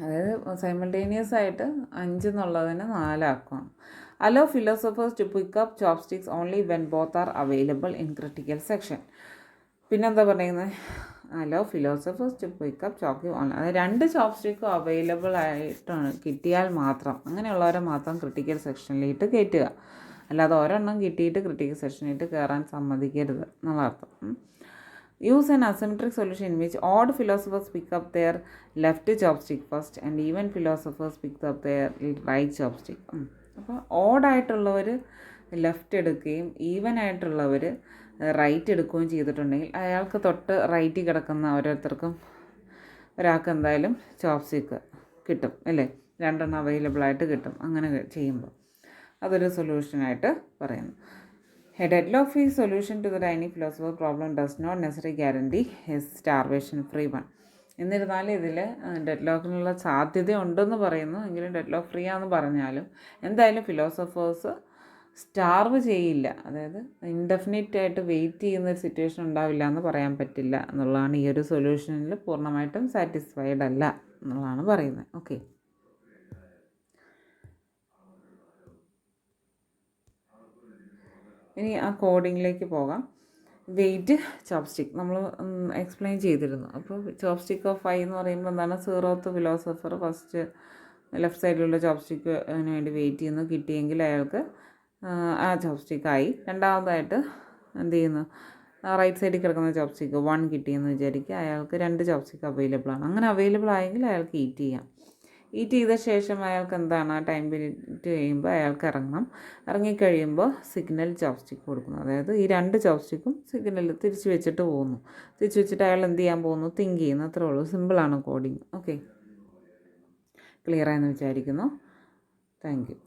അതായത് സൈമൾട്ടേനിയസ് ആയിട്ട് 5 എന്നുള്ളതിന് 4 ആക്കുകയാണ്. Allow philosophers to pick up chopsticks only when both are available in critical section. പിന്നെന്താ പറയുന്നത്, allow philosophers to pick up chop on, അതായത് 2 ചോപ്പ് സ്റ്റിക്കും അവൈലബിൾ ആയിട്ടാണ് കിട്ടിയാൽ മാത്രം, അങ്ങനെയുള്ളവരെ മാത്രം ക്രിട്ടിക്കൽ സെക്ഷനിലേക്ക് കയറ്റുക. അല്ലാതെ ഒരെണ്ണം കിട്ടിയിട്ട് ക്രിട്ടിക്കൽ സെക്ഷനിലേക്ക് കയറാൻ സമ്മതിക്കരുത് എന്നുള്ള അർത്ഥം. Use an asymmetric solution in which odd philosophers pick up their left chopstick first and even philosophers pick up their right chopstick. അപ്പോൾ ഓഡായിട്ടുള്ളവർ ലെഫ്റ്റ് എടുക്കുകയും ഈവൻ ആയിട്ടുള്ളവർ റൈറ്റ് എടുക്കുകയും ചെയ്തിട്ടുണ്ടെങ്കിൽ അയാൾക്ക് തൊട്ട് റൈറ്റിൽ കിടക്കുന്ന ഓരോരുത്തർക്കും ഒരാൾക്ക് എന്തായാലും ചോപ്സ്റ്റിക്ക് കിട്ടും അല്ലേ, 2 എണ്ണം അവൈലബിളായിട്ട് കിട്ടും. അങ്ങനെ ചെയ്യുമ്പോൾ അതൊരു സൊല്യൂഷനായിട്ട് പറയുന്നു. A deadlock-free solution to the tiny philosopher problem does not necessarily guarantee a starvation-free one. എന്നിരുന്നാലും ഇതിൽ ഡെഡ്ലോക്കിനുള്ള സാധ്യത ഉണ്ടെന്ന് പറയുന്നു. എങ്കിലും ഡെഡ്ലോക്ക് ഫ്രീ ആണെന്ന് പറഞ്ഞാലും എന്തായാലും ഫിലോസഫേഴ്സ് സ്റ്റാർവ് ചെയ്യില്ല, അതായത് ഇൻഡെഫിനിറ്റ് ആയിട്ട് വെയിറ്റ് ചെയ്യുന്ന ഒരു സിറ്റുവേഷൻ ഉണ്ടാവില്ല എന്ന് പറയാൻ പറ്റില്ല എന്നുള്ളതാണ്. ഈ ഒരു സൊല്യൂഷനിൽ പൂർണ്ണമായിട്ടും സാറ്റിസ്ഫൈഡ് അല്ല എന്നുള്ളതാണ് പറയുന്നത്. ഓക്കെ, ഇനി ആ കോഡിങ്ങിലേക്ക് പോകാം. വെയിറ്റ് ചോപ്സ്റ്റിക്ക് നമ്മൾ എക്സ്പ്ലെയിൻ ചെയ്തിരുന്നു. അപ്പോൾ ചോപ്സ്റ്റിക്ക് ഓഫ് 5 എന്ന് പറയുമ്പോൾ എന്താണ്, 0th ഫിലോസഫർ ഫസ്റ്റ് ലെഫ്റ്റ് സൈഡിലുള്ള ചോപ്സ്റ്റിക്കിന് വേണ്ടി വെയിറ്റ് ചെയ്യുന്നു, കിട്ടിയെങ്കിൽ അയാൾക്ക് ആ ചോപ്സ്റ്റിക്കായി. രണ്ടാമതായിട്ട് എന്ത് ചെയ്യുന്നു, റൈറ്റ് സൈഡിൽ കിടക്കുന്ന ചോപ്സ്റ്റിക്ക് 1 കിട്ടിയെന്ന് വിചാരിക്കുക, അയാൾക്ക് 2 ചോപ്സ്റ്റിക്ക് അവൈലബിൾ ആണ്. അങ്ങനെ അവൈലബിൾ ആയെങ്കിൽ അയാൾക്ക് ഈറ്റ് ചെയ്യാം. ഈറ്റ് ചെയ്ത ശേഷം അയാൾക്ക് എന്താണ്, ആ ടൈം പീരീഡ് കഴിയുമ്പോൾ അയാൾക്ക് ഇറങ്ങിക്കഴിയുമ്പോൾ സിഗ്നൽ ചോപ്സ്റ്റിക്ക് കൊടുക്കുന്നു. അതായത് ഈ 2 ചോപ്സ്റ്റിക്കും സിഗ്നൽ തിരിച്ച് വെച്ചിട്ട് പോകുന്നു. തിരിച്ച് വെച്ചിട്ട് അയാൾ എന്ത് ചെയ്യാൻ പോകുന്നു, തിങ്ക് ചെയ്യുന്നു. അത്രേ ഉള്ളൂ, സിമ്പിളാണ് കോഡിങ്. ഓക്കെ, ക്ലിയർ ആയെന്ന് വിചാരിക്കുന്നു. Thank you.